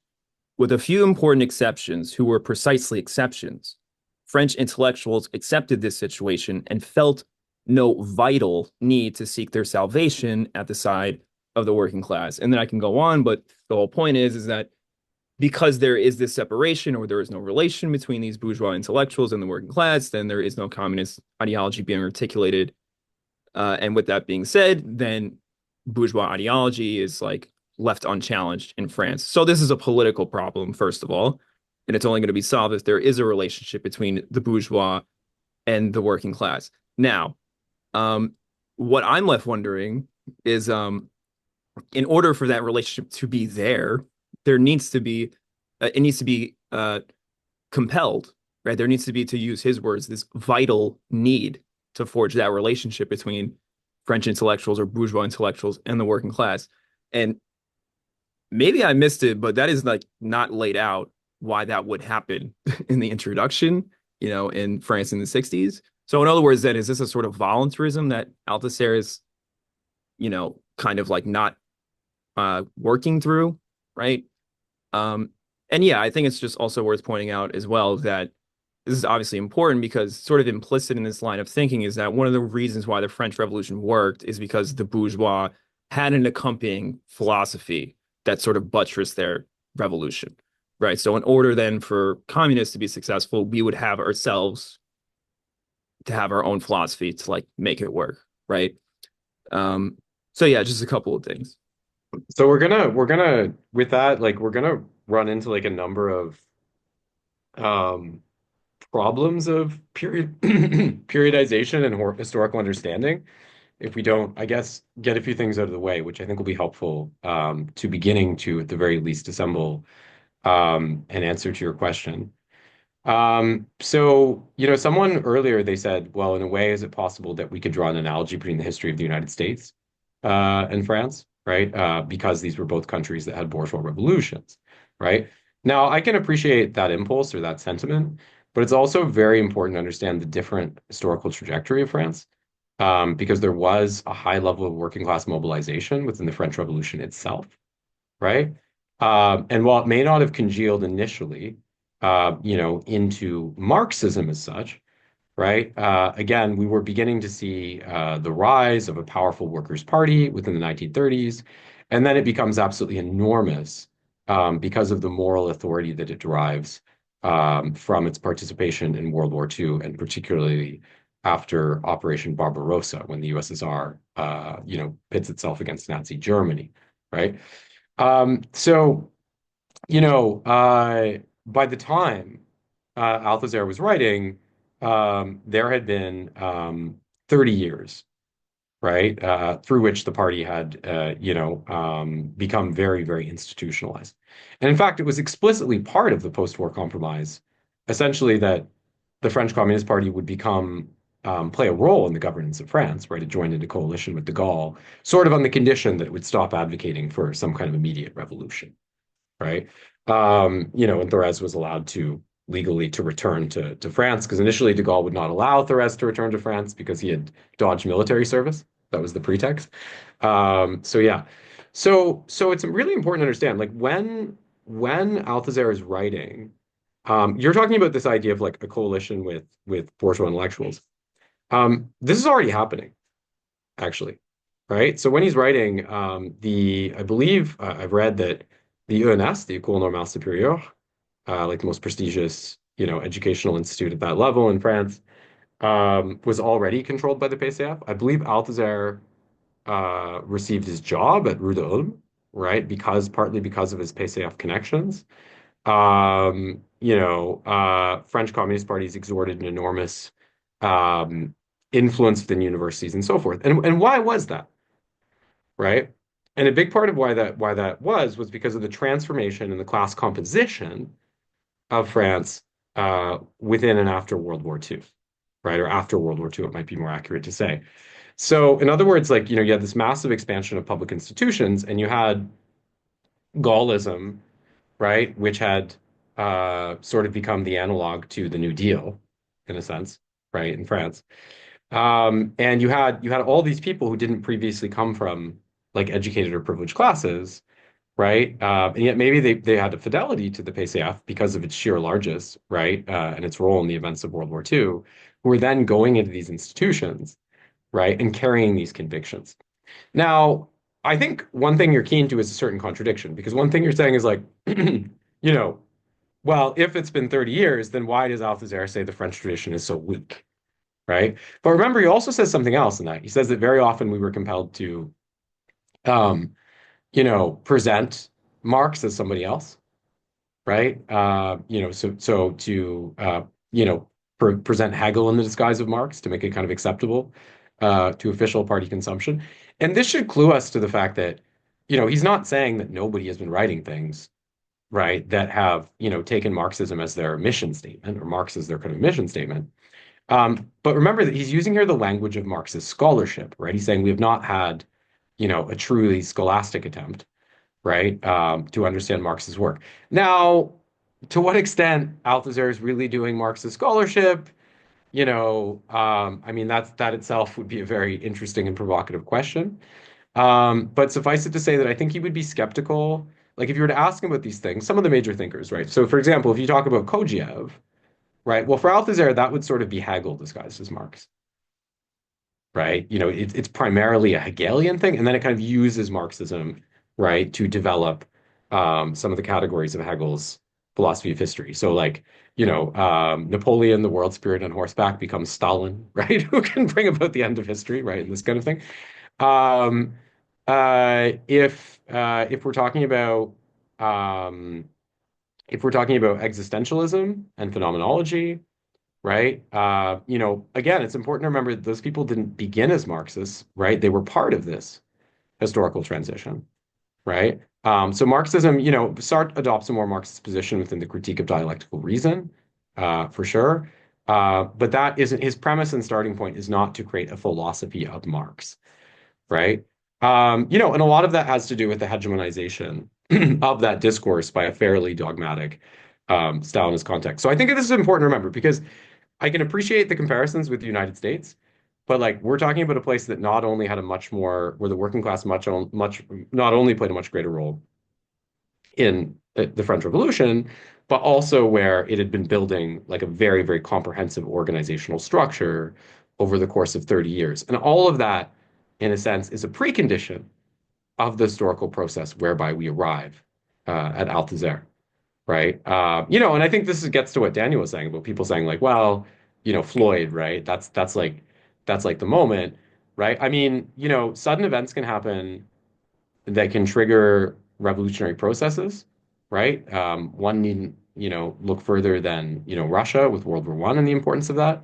with a few important exceptions who were precisely exceptions, French intellectuals accepted this situation and felt no vital need to seek their salvation at the side of the working class. And then I can go on, but the whole point is that because there is this separation or there is no relation between these bourgeois intellectuals and the working class, then there is no communist ideology being articulated. And with that being said, then bourgeois ideology is like left unchallenged in France. So this is a political problem, first of all, and it's only going to be solved if there is a relationship between the bourgeois and the working class. Now, what I'm left wondering is, in order for that relationship to be there needs to be, it needs to be compelled, right? There needs to be, to use his words, this vital need to forge that relationship between French intellectuals or bourgeois intellectuals and the working class. And maybe I missed it, but that is like not laid out why that would happen in the introduction, in France in the 60s. So in other words, then, is this a sort of voluntarism that Althusser is, kind of like not working through, right? And yeah, I think it's just also worth pointing out as well that this is obviously important because sort of implicit in this line of thinking is that one of the reasons why the French Revolution worked is because the bourgeois had an accompanying philosophy that sort of buttressed their revolution, right? So in order then for communists to be successful, we would have ourselves to have our own philosophy to like make it work, right? So yeah, just a couple of things. So we're gonna with that, like we're gonna run into like a number of problems of periodization and historical understanding if we don't, I guess, get a few things out of the way, which I think will be helpful to beginning to, at the very least, assemble an answer to your question. So, someone earlier, they said, well, in a way, is it possible that we could draw an analogy between the history of the United States and France, right? Because these were both countries that had bourgeois revolutions, right? Now, I can appreciate that impulse or that sentiment, but it's also very important to understand the different historical trajectory of France, because there was a high level of working class mobilization within the French Revolution itself, right? And while it may not have congealed initially, into Marxism as such, right? Again, we were beginning to see the rise of a powerful workers' party within the 1930s, and then it becomes absolutely enormous because of the moral authority that it derives from its participation in World War II, and particularly after Operation Barbarossa, when the USSR, pits itself against Nazi Germany, right? So, by the time Althusser was writing, there had been 30 years, right, through which the party had, become very, very institutionalized. And in fact, it was explicitly part of the post-war compromise, essentially, that the French Communist Party would play a role in the governance of France, right? It joined into coalition with de Gaulle, sort of on the condition that it would stop advocating for some kind of immediate revolution, right? And Thorez was allowed to legally to return to France, because initially de Gaulle would not allow Thorez to return to France because he had dodged military service. That was the pretext. So yeah. So it's really important to understand, like when Althusser is writing, you're talking about this idea of like a coalition with bourgeois intellectuals. This is already happening, actually, right? So when he's writing, I believe I've read that the ENS, the École Normale Supérieure, like the most prestigious, educational institute at that level in France, was already controlled by the PCF. I believe Althusser received his job at Rue de Ulm, right? Partly because of his PCF connections. French Communist parties exerted an enormous influence within universities and so forth. And why was that? Right? And a big part of why that was because of the transformation in the class composition of France within and after World War II, right? Or after World War II, it might be more accurate to say. So, in other words, like, you had this massive expansion of public institutions, and you had Gaullism, right, which had sort of become the analog to the New Deal, in a sense, right, in France. And you had all these people who didn't previously come from like educated or privileged classes, right? And yet maybe they had a fidelity to the PCF because of its sheer largesse, right? And its role in the events of World War II, who were then going into these institutions, right, and carrying these convictions. Now, I think one thing you're keen to is a certain contradiction, because one thing you're saying is like, well, if it's been 30 years, then why does Althusser say the French tradition is so weak, right? But remember, he also says something else in that. He says that very often we were compelled to, present Marx as somebody else, right? So to present Hegel in the disguise of Marx to make it kind of acceptable to official party consumption. And this should clue us to the fact that, he's not saying that nobody has been writing things, right, that have, taken Marxism as their mission statement, or Marx as their kind of mission statement. But remember that he's using here the language of Marxist scholarship, right? He's saying we have not had, a truly scholastic attempt, right, to understand Marx's work. Now, to what extent Althusser is really doing Marxist scholarship, I mean, that itself would be a very interesting and provocative question. But suffice it to say that I think he would be skeptical. Like if you were to ask him about these things, some of the major thinkers, right? So for example, if you talk about Kojève, right? Well, for Althusser, that would sort of be Hegel disguised as Marx, right? It's primarily a Hegelian thing, and then it kind of uses Marxism, right, to develop some of the categories of Hegel's philosophy of history. So, like, Napoleon, the world spirit on horseback, becomes Stalin, right? Who can bring about the end of history, right? And this kind of thing. If we're talking about existentialism and phenomenology, right? Again, it's important to remember that those people didn't begin as Marxists, right? They were part of this historical transition, right? So Marxism, Sartre adopts a more Marxist position within the critique of dialectical reason, for sure. But that isn't his premise and starting point is not to create a philosophy of Marx, right? And a lot of that has to do with the hegemonization of that discourse by a fairly dogmatic Stalinist context. So I think this is important to remember because I can appreciate the comparisons with the United States, but like we're talking about a place that not only had a much more, where the working class not only played a much greater role in the French Revolution, but also where it had been building like a very, very comprehensive organizational structure over the course of 30 years. And all of that, in a sense, is a precondition of the historical process whereby we arrive at Althusser, right? And I think gets to what Daniel was saying about people saying like, well, Floyd, right? That's like the moment, right? I mean, sudden events can happen that can trigger revolutionary processes, right? One needn't, look further than, Russia with World War I and the importance of that.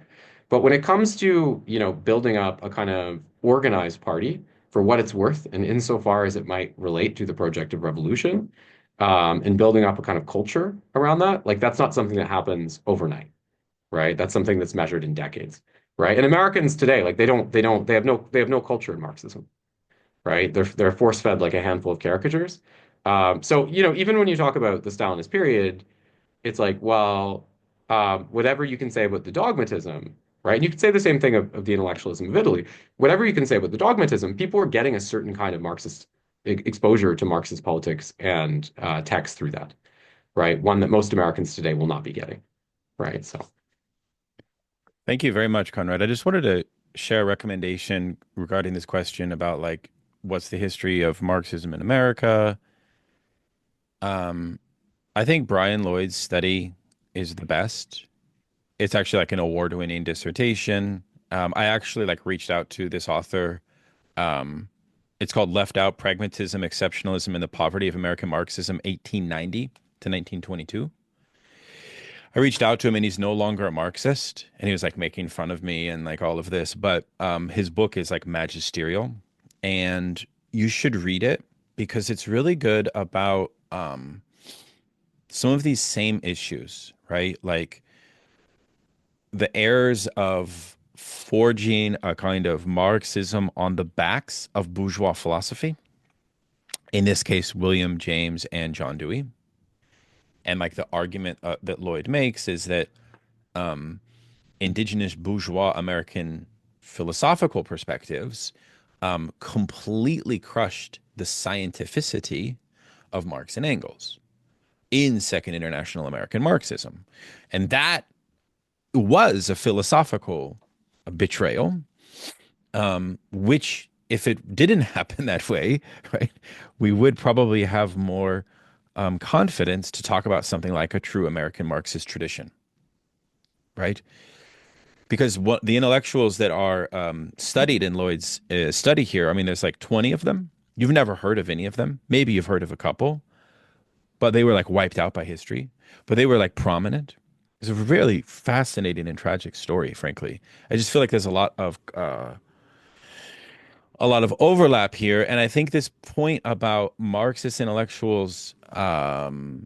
But when it comes to, building up a kind of organized party for what it's worth, and insofar as it might relate to the project of revolution, and building up a kind of culture around that, like that's not something that happens overnight, right? That's something that's measured in decades, right? And Americans today, like they have no culture in Marxism, right? They're force fed like a handful of caricatures. So even when you talk about the Stalinist period, it's like, well, whatever you can say about the dogmatism, right? And you could say the same thing of the intellectualism of Italy. Whatever you can say about the dogmatism, people are getting a certain kind of Marxist exposure to Marxist politics and text through that, right? One that most Americans today will not be getting, right? So. Thank you very much, Conrad. I just wanted to share a recommendation regarding this question about like what's the history of Marxism in America. I think Brian Lloyd's study is the best. It's actually like an award-winning dissertation. I actually like reached out to this author. It's called Left Out: Pragmatism, Exceptionalism, and the Poverty of American Marxism, 1890 to 1922. I reached out to him and he's no longer a Marxist and he was like making fun of me and like all of this, but his book is like magisterial and you should read it because it's really good about some of these same issues, right? Like the errors of forging a kind of Marxism on the backs of bourgeois philosophy. In this case, William James and John Dewey. And like the argument that Lloyd makes is that indigenous bourgeois American philosophical perspectives completely crushed the scientificity of Marx and Engels in Second International American Marxism. And that was a philosophical betrayal, which if it didn't happen that way, right, we would probably have more confidence to talk about something like a true American Marxist tradition, right? Because what the intellectuals that are studied in Lloyd's study here, I mean, there's like 20 of them. You've never heard of any of them. Maybe you've heard of a couple, but they were like wiped out by history, but they were like prominent. It's a really fascinating and tragic story, frankly. I just feel like there's a lot of overlap here. And I think this point about Marxist intellectuals, situating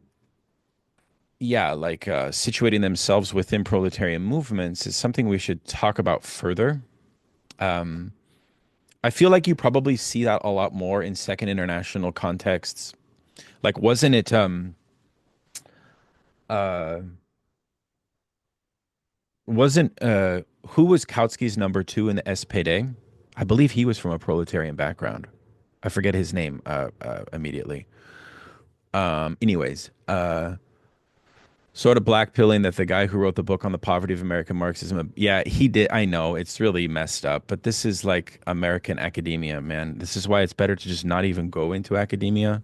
themselves within proletarian movements is something we should talk about further. I feel like you probably see that a lot more in Second International contexts. Like, wasn't it, who was Kautsky's number 2 in the SPD? I believe he was from a proletarian background. I forget his name immediately. Anyways, sort of blackpilling that the guy who wrote the book on the poverty of American Marxism, yeah, he did. I know it's really messed up, but this is like American academia, man. This is why it's better to just not even go into academia.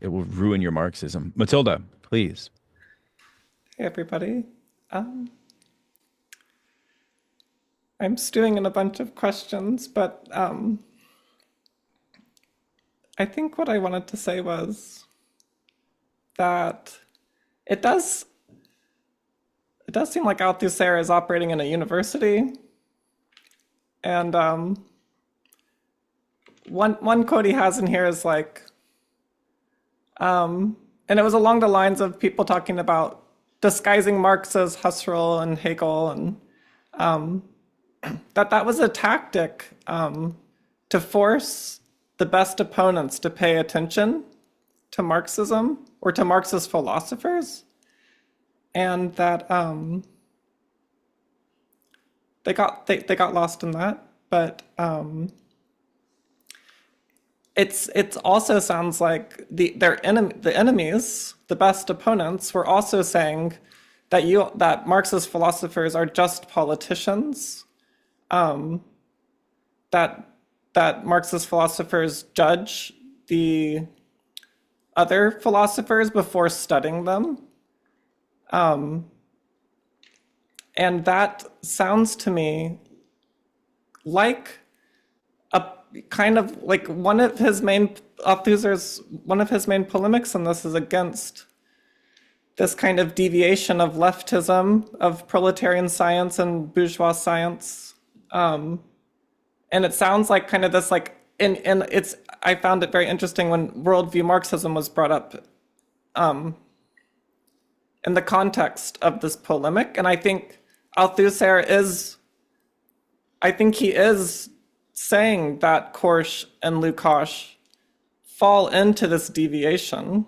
It will ruin your Marxism. Matilda, please. Hey, everybody. I'm stewing in a bunch of questions, but I think what I wanted to say was that it does seem like Althusser is operating in a university. And one quote he has in here is like, and it was along the lines of people talking about disguising Marx as Husserl and Hegel, and that was a tactic to force the best opponents to pay attention to Marxism or to Marxist philosophers, and that they got lost in that. But it also sounds like the enemies, the best opponents, were also saying that Marxist philosophers are just politicians, that Marxist philosophers judge the other philosophers before studying them. And that sounds to me like a kind of like one of his main polemics in this is against this kind of deviation of leftism, of proletarian science and bourgeois science. And it sounds like kind of this like, and I found it very interesting when worldview Marxism was brought up in the context of this polemic. And I think Althusser is saying that Korsch and Lukács fall into this deviation.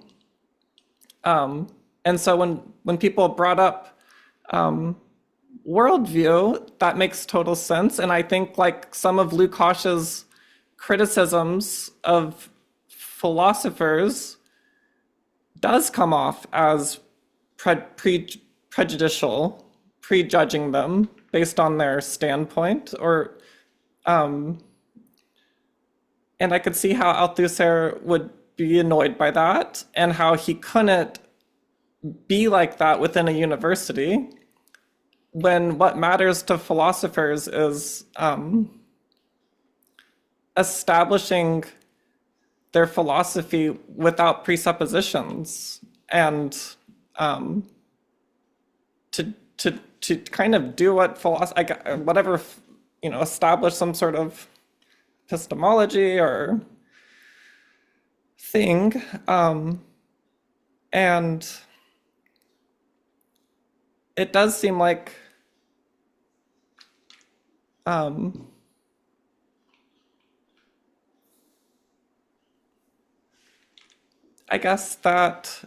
And so when people brought up worldview, that makes total sense. And I think like some of Lukács's criticisms of philosophers does come off as prejudicial, prejudging them based on their standpoint, or and I could see how Althusser would be annoyed by that, and how he couldn't be like that within a university when what matters to philosophers is establishing their philosophy without presuppositions, and to kind of do what whatever, establish some sort of epistemology or thing, and it does seem like I guess that,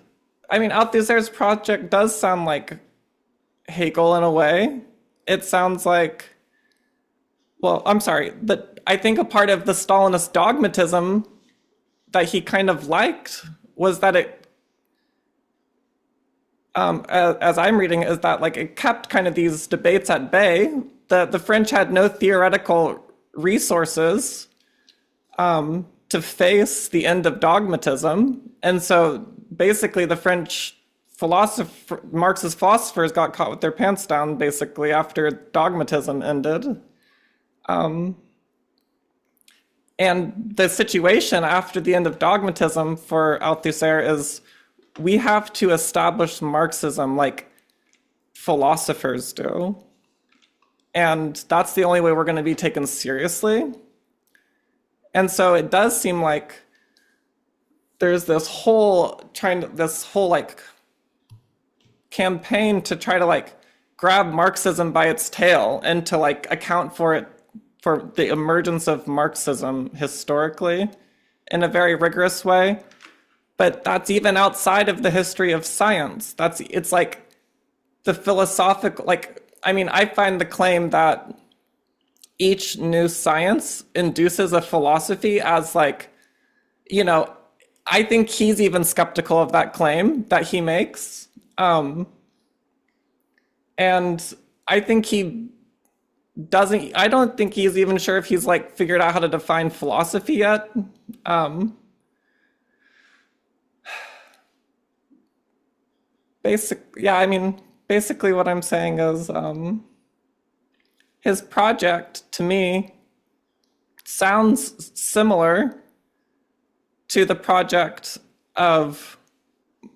Althusser's project does sound like Hegel in a way. It sounds like, I think a part of the Stalinist dogmatism that he kind of liked was that it, as I'm reading, is that like it kept kind of these debates at bay. The French had no theoretical resources to face the end of dogmatism. And so basically the French Marxist philosophers got caught with their pants down basically after dogmatism ended. And the situation after the end of dogmatism for Althusser is we have to establish Marxism like philosophers do. And that's the only way we're going to be taken seriously. And so it does seem like there's this whole like campaign to try to like grab Marxism by its tail and to like account for the emergence of Marxism historically in a very rigorous way. But that's even outside of the history of science. It's like the philosophical, I find the claim that each new science induces a philosophy as like, I think he's even skeptical of that claim that he makes. And I think I don't think he's even sure if he's like figured out how to define philosophy yet. Basically what I'm saying is his project to me sounds similar to the project of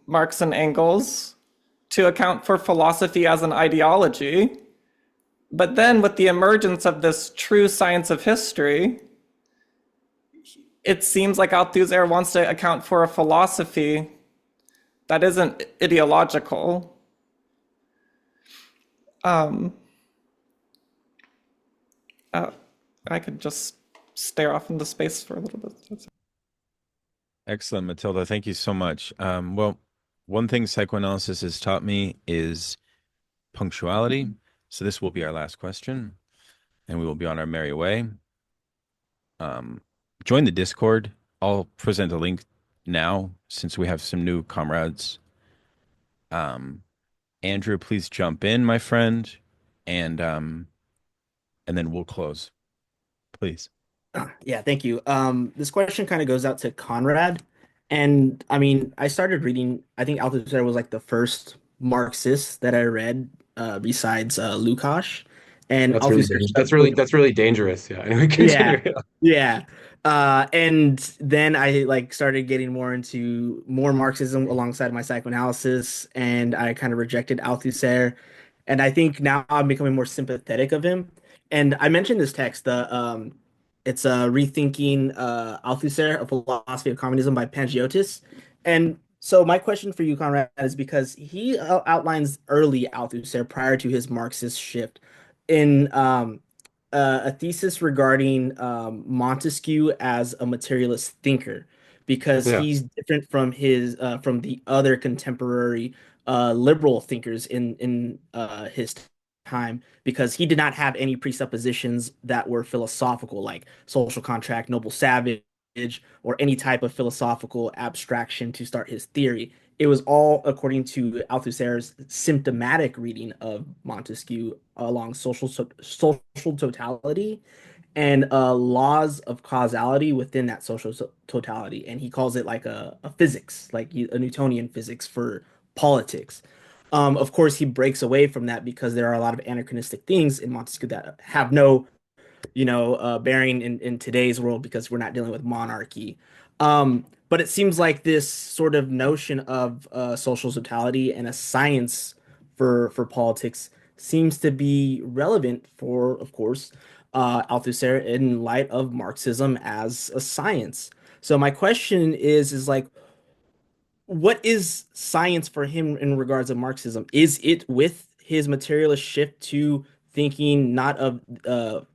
Marx and Engels to account for philosophy as an ideology. But then with the emergence of this true science of history, it seems like Althusser wants to account for a philosophy that isn't ideological. I could just stare off into space for a little bit. Excellent, Matilda. Thank you so much. Well, one thing psychoanalysis has taught me is punctuality. So this will be our last question, and we will be on our merry way. Um, Join the Discord. I'll present a link now since we have some new comrades. Um, Andrew, please jump in, my friend, and then we'll close, please. Yeah, thank you. This question kind of goes out to Conrad. And I mean, I started reading, I think Althusser was like the first Marxist that I read, besides Lukács. And Althusser stuck that's really dangerous. Yeah. Anyway, yeah, continue. yeah. And then I like started getting more into more Marxism alongside my psychoanalysis, and I kind of rejected Althusser. And I think now I'm becoming more sympathetic of him. And I mentioned this text, the it's Rethinking Althusser, A Philosophy of Communism by Pangiotis. And so my question for you, Conrad, is because he outlines early Althusser prior to his Marxist shift in a thesis regarding Montesquieu as a materialist thinker, because Yeah. he's different from his from the other contemporary liberal thinkers in his time, because he did not have any presuppositions that were philosophical, like social contract, noble savage, or any type of philosophical abstraction to start his theory. It was all according to Althusser's symptomatic reading of Montesquieu along social totality and laws of causality within that social totality. And he calls it like a physics, like a Newtonian physics for politics. Of course, he breaks away from that because there are a lot of anachronistic things in Montesquieu that have no bearing in today's world because we're not dealing with monarchy. But it seems like this sort of notion of social totality and a science for politics seems to be relevant for, of course, Althusser in light of Marxism as a science. So my question is like, what is science for him in regards of Marxism? Is it with his materialist shift to thinking not of the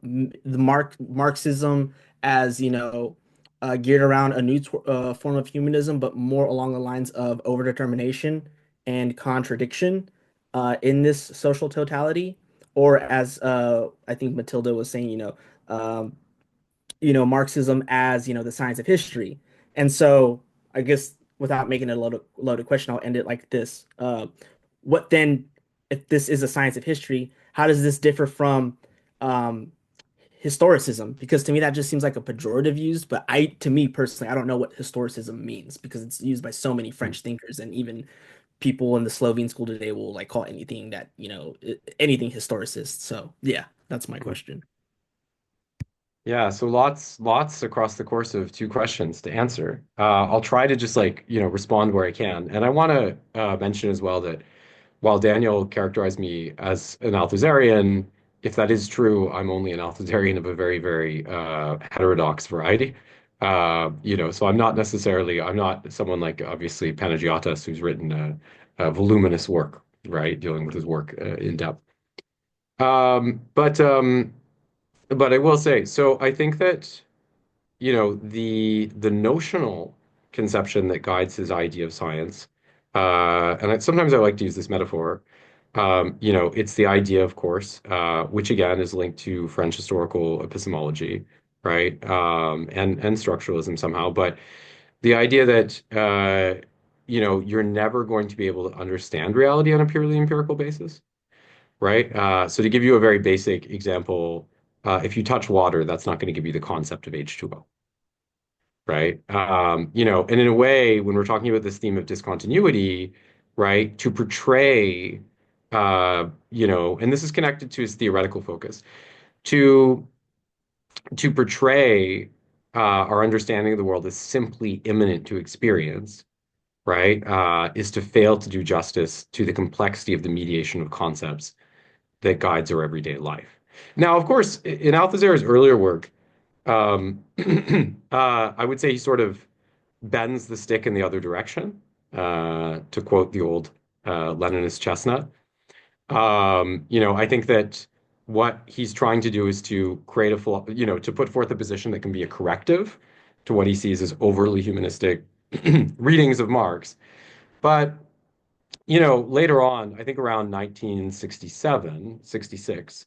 Marxism as geared around a new form of humanism, but more along the lines of overdetermination and contradiction in this social totality, or as I think Matilda was saying, Marxism as, the science of history. And so I guess without making it a loaded question, I'll end it like this. What then, if this is a science of history, how does this differ from um, historicism? Because to me, that just seems like a pejorative used, but to me personally, I don't know what historicism means because it's used by so many French thinkers, and even people in the Slovene school today will like call anything that, anything historicist. So yeah, that's my question. Yeah, so lots across the course of two questions to answer. I'll try to just like, respond where I can. And I want to mention as well that while Daniel characterized me as an Althusserian, if that is true, I'm only an Althusserian of a very, very heterodox variety. So I'm not someone like obviously Panagiotis who's written a voluminous work, right, dealing with his work in depth. Um, but um, but I will say, so I think that, the notional conception that guides his idea of science, sometimes I like to use this metaphor. It's the idea, of course, which again is linked to French historical epistemology, right? And structuralism somehow, but the idea that you're never going to be able to understand reality on a purely empirical basis, right? So to give you a very basic example, if you touch water, that's not going to give you the concept of H2O, right? And in a way, when we're talking about this theme of discontinuity, right, to portray, and this is connected to his theoretical focus, to portray our understanding of the world as simply immanent to experience, right, is to fail to do justice to the complexity of the mediation of concepts that guides our everyday life. Now, of course, in Althusser's earlier work, I would say he sort of bends the stick in the other direction, to quote the old Leninist chestnut. I think that what he's trying to do is to to put forth a position that can be a corrective to what he sees as overly humanistic readings of Marx. But, later on, I think around 1967, 66,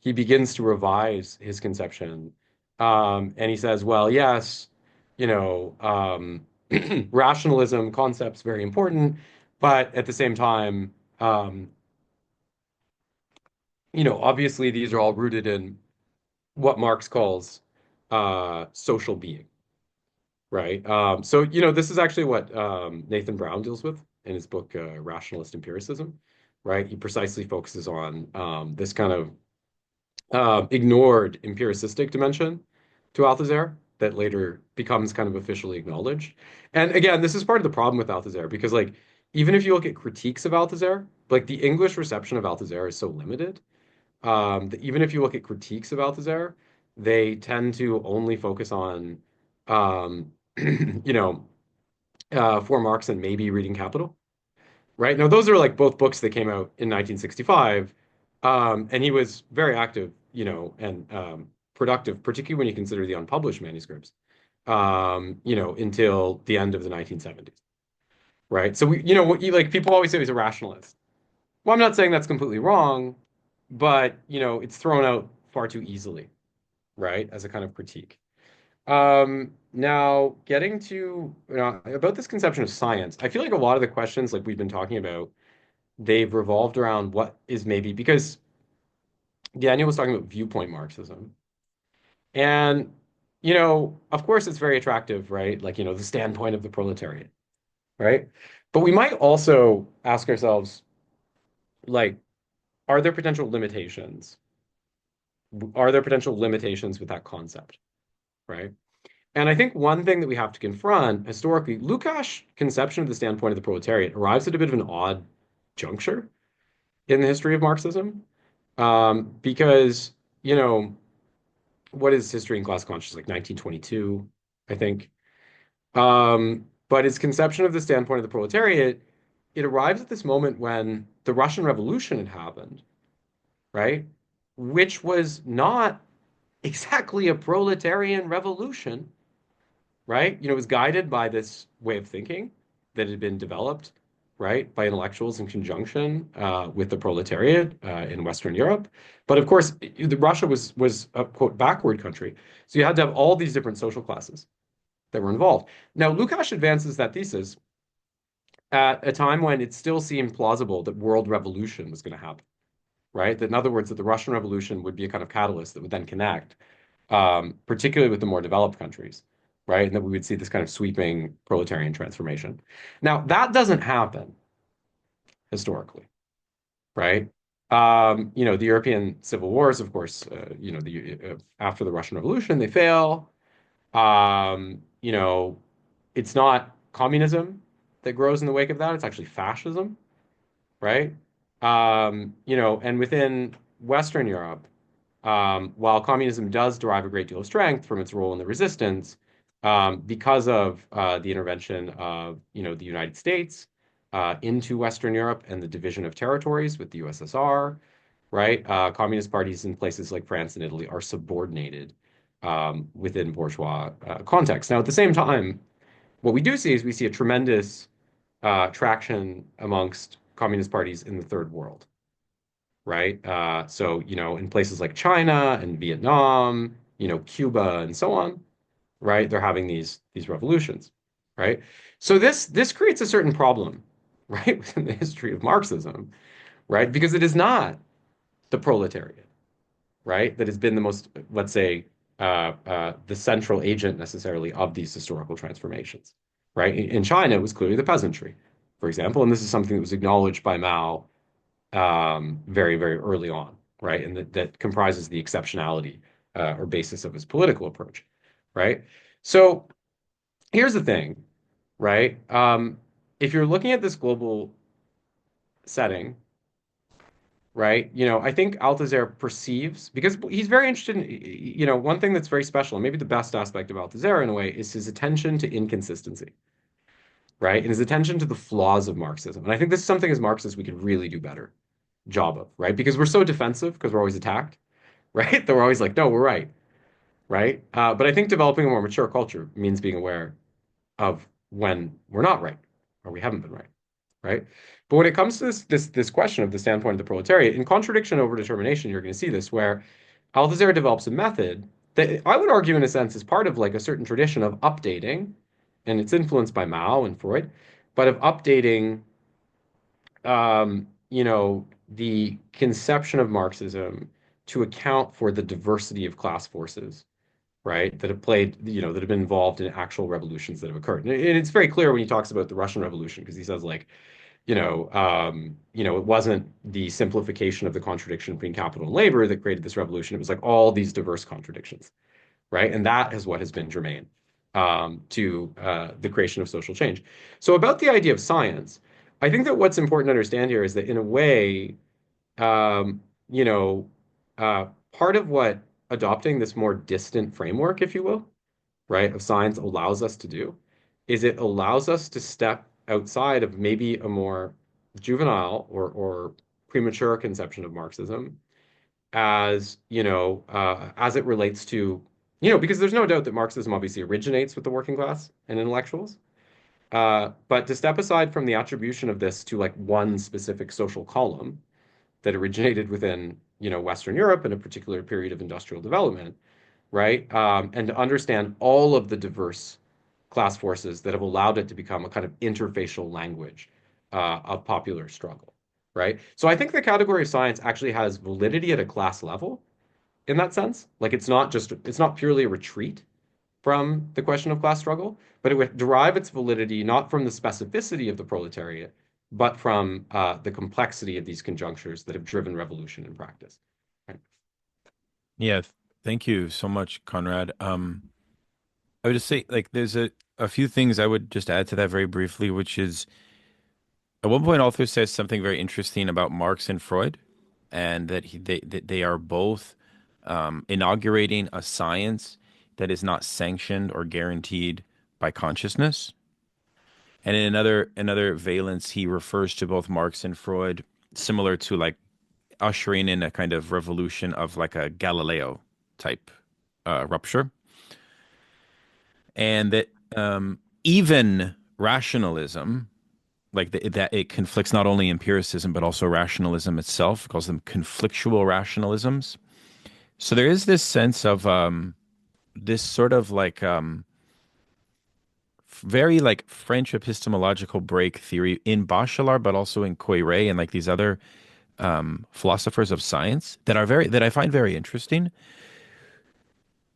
he begins to revise his conception. And he says, well, yes, rationalism concepts very important, but at the same time, obviously these are all rooted in what Marx calls social being, right? So, this is actually what Nathan Brown deals with in his book, Rationalist Empiricism, right? He precisely focuses on this kind of ignored empiricistic dimension to Althusser that later becomes kind of officially acknowledged. And again, this is part of the problem with Althusser because, like, even if you look at critiques of Althusser, like the English reception of Althusser is so limited that even if you look at critiques of Althusser, they tend to only focus on, you know, For Marx and maybe Reading Capital, right? Now, those are like both books that came out in 1965, and he was very active, and productive, particularly when you consider the unpublished manuscripts, until the end of the 1970s, right? So what you like people always say he's a rationalist. Well, I'm not saying that's completely wrong, but it's thrown out far too easily, right, as a kind of critique. Now getting to about this conception of science, I feel like a lot of the questions like we've been talking about, they've revolved around what is maybe because Daniel was talking about viewpoint Marxism. And, of course it's very attractive, right? Like, the standpoint of the proletariat, right? But we might also ask ourselves, like, are there potential limitations? Are there potential limitations with that concept, right? And I think one thing that we have to confront historically, Lukács' conception of the standpoint of the proletariat arrives at a bit of an odd juncture in the history of Marxism, because, what is history and class consciousness, like 1922, I think. But his conception of the standpoint of the proletariat, it arrives at this moment when the Russian Revolution had happened, right? Which was not exactly a proletarian revolution, right? It was guided by this way of thinking that had been developed, right, by intellectuals in conjunction with the proletariat in Western Europe. But of course, Russia was a quote backward country, so you had to have all these different social classes that were involved. Now, Lukács advances that thesis at a time when it still seemed plausible that world revolution was going to happen, right? That in other words, that the Russian Revolution would be a kind of catalyst that would then connect, particularly with the more developed countries, right? And that we would see this kind of sweeping proletarian transformation. Now, that doesn't happen historically, right? The European civil wars, of course, after the Russian Revolution, they fail. It's not communism that grows in the wake of that. It's actually fascism, right? And within Western Europe, while communism does derive a great deal of strength from its role in the resistance, because of the intervention of the United States into Western Europe and the division of territories with the USSR, right? Communist parties in places like France and Italy are subordinated within bourgeois context. Now, at the same time, what we do see is we see a tremendous traction amongst communist parties in the third world, right? So, in places like China and Vietnam, Cuba and so on, right? They're having these revolutions, right? So this creates a certain problem, right, within the history of Marxism, right? Because it is not the proletariat, right, that has been the most, let's say, the central agent necessarily of these historical transformations, right? In China, it was clearly the peasantry, for example, and this is something that was acknowledged by Mao very, very early on, right? And that comprises the exceptionality or basis of his political approach, right? So here's the thing, right? If you're looking at this global setting, right? I think Althusser perceives, because he's very interested in, one thing that's very special, and maybe the best aspect of Althusser in a way, is his attention to inconsistency, right? And his attention to the flaws of Marxism. And I think this is something as Marxists we could really do better job of, right? Because we're so defensive because we're always attacked, right? That we're always like, no, we're right, right? But I think developing a more mature culture means being aware of when we're not right, or we haven't been right, right? But when it comes to this question of the standpoint of the proletariat, in Contradiction and Overdetermination, you're going to see this, where Althusser develops a method that I would argue, in a sense, is part of like a certain tradition of updating, and it's influenced by Mao and Freud, but of updating, the conception of Marxism to account for the diversity of class forces, right, that have played, that have been involved in actual revolutions that have occurred. And it's very clear when he talks about the Russian Revolution, because he says like, it wasn't the simplification of the contradiction between capital and labor that created this revolution. It was like all these diverse contradictions, right? And that is what has been germane to the creation of social change. So about the idea of science, I think that what's important to understand here is that in a way, um, part of what adopting this more distant framework, if you will, right, of science allows us to do is it allows us to step outside of maybe a more juvenile or premature conception of Marxism as it relates to, because there's no doubt that Marxism obviously originates with the working class and intellectuals. But to step aside from the attribution of this to like one specific social column that originated within, Western Europe in a particular period of industrial development, right? And to understand all of the diverse class forces that have allowed it to become a kind of interfacial language of popular struggle, right? So I think the category of science actually has validity at a class level in that sense. Like it's not purely a retreat from the question of class struggle, but it would derive its validity not from the specificity of the proletariat, but from the complexity of these conjunctures that have driven revolution in practice. Right? Yeah, thank you so much, Conrad. I would just say, like, there's a few things I would just add to that very briefly, which is at one point, Althusser says something very interesting about Marx and Freud, and that they are both inaugurating a science that is not sanctioned or guaranteed by consciousness. And in another valence, he refers to both Marx and Freud, similar to like ushering in a kind of revolution of like a Galileo type rupture. And that even rationalism, like that it conflicts not only empiricism, but also rationalism itself, calls them conflictual rationalisms. So there is this sense of this sort of like very like French epistemological break theory in Bachelard, but also in Coiré and like these other philosophers of science that I find very interesting.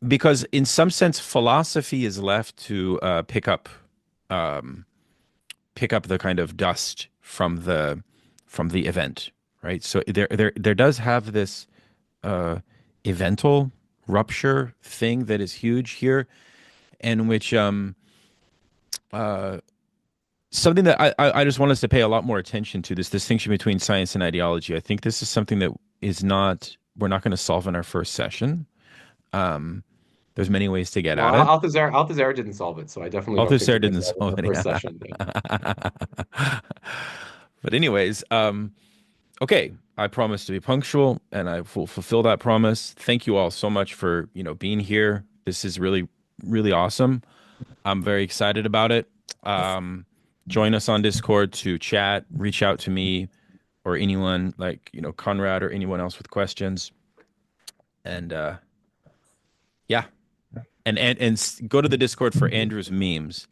Because in some sense, philosophy is left to pick up the kind of dust from the event, right? So there does have this evental rupture thing that is huge here, in which something that I just want us to pay a lot more attention to, this distinction between science and ideology. I think this is something that we're not going to solve in our first session. There's many ways to get at it. Althusser didn't solve it, so I definitely don't think Althusser didn't solve it. First session. But anyways, okay, I promise to be punctual, and I will fulfill that promise. Thank you all so much for being here. This is really, really awesome. I'm very excited about it. Join us on Discord to chat. Reach out to me or anyone like Conrad or anyone else with questions. And yeah. And go to the Discord for Andrew's memes.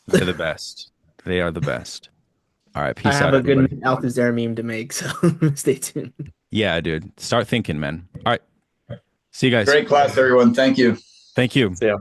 They're the best. They are the best. All right, peace out. I have a everybody. good Althusser meme to make, so stay tuned. Yeah, dude. Start thinking, man. All right. See you guys. Great class, everyone. Thank you. Thank you. See ya.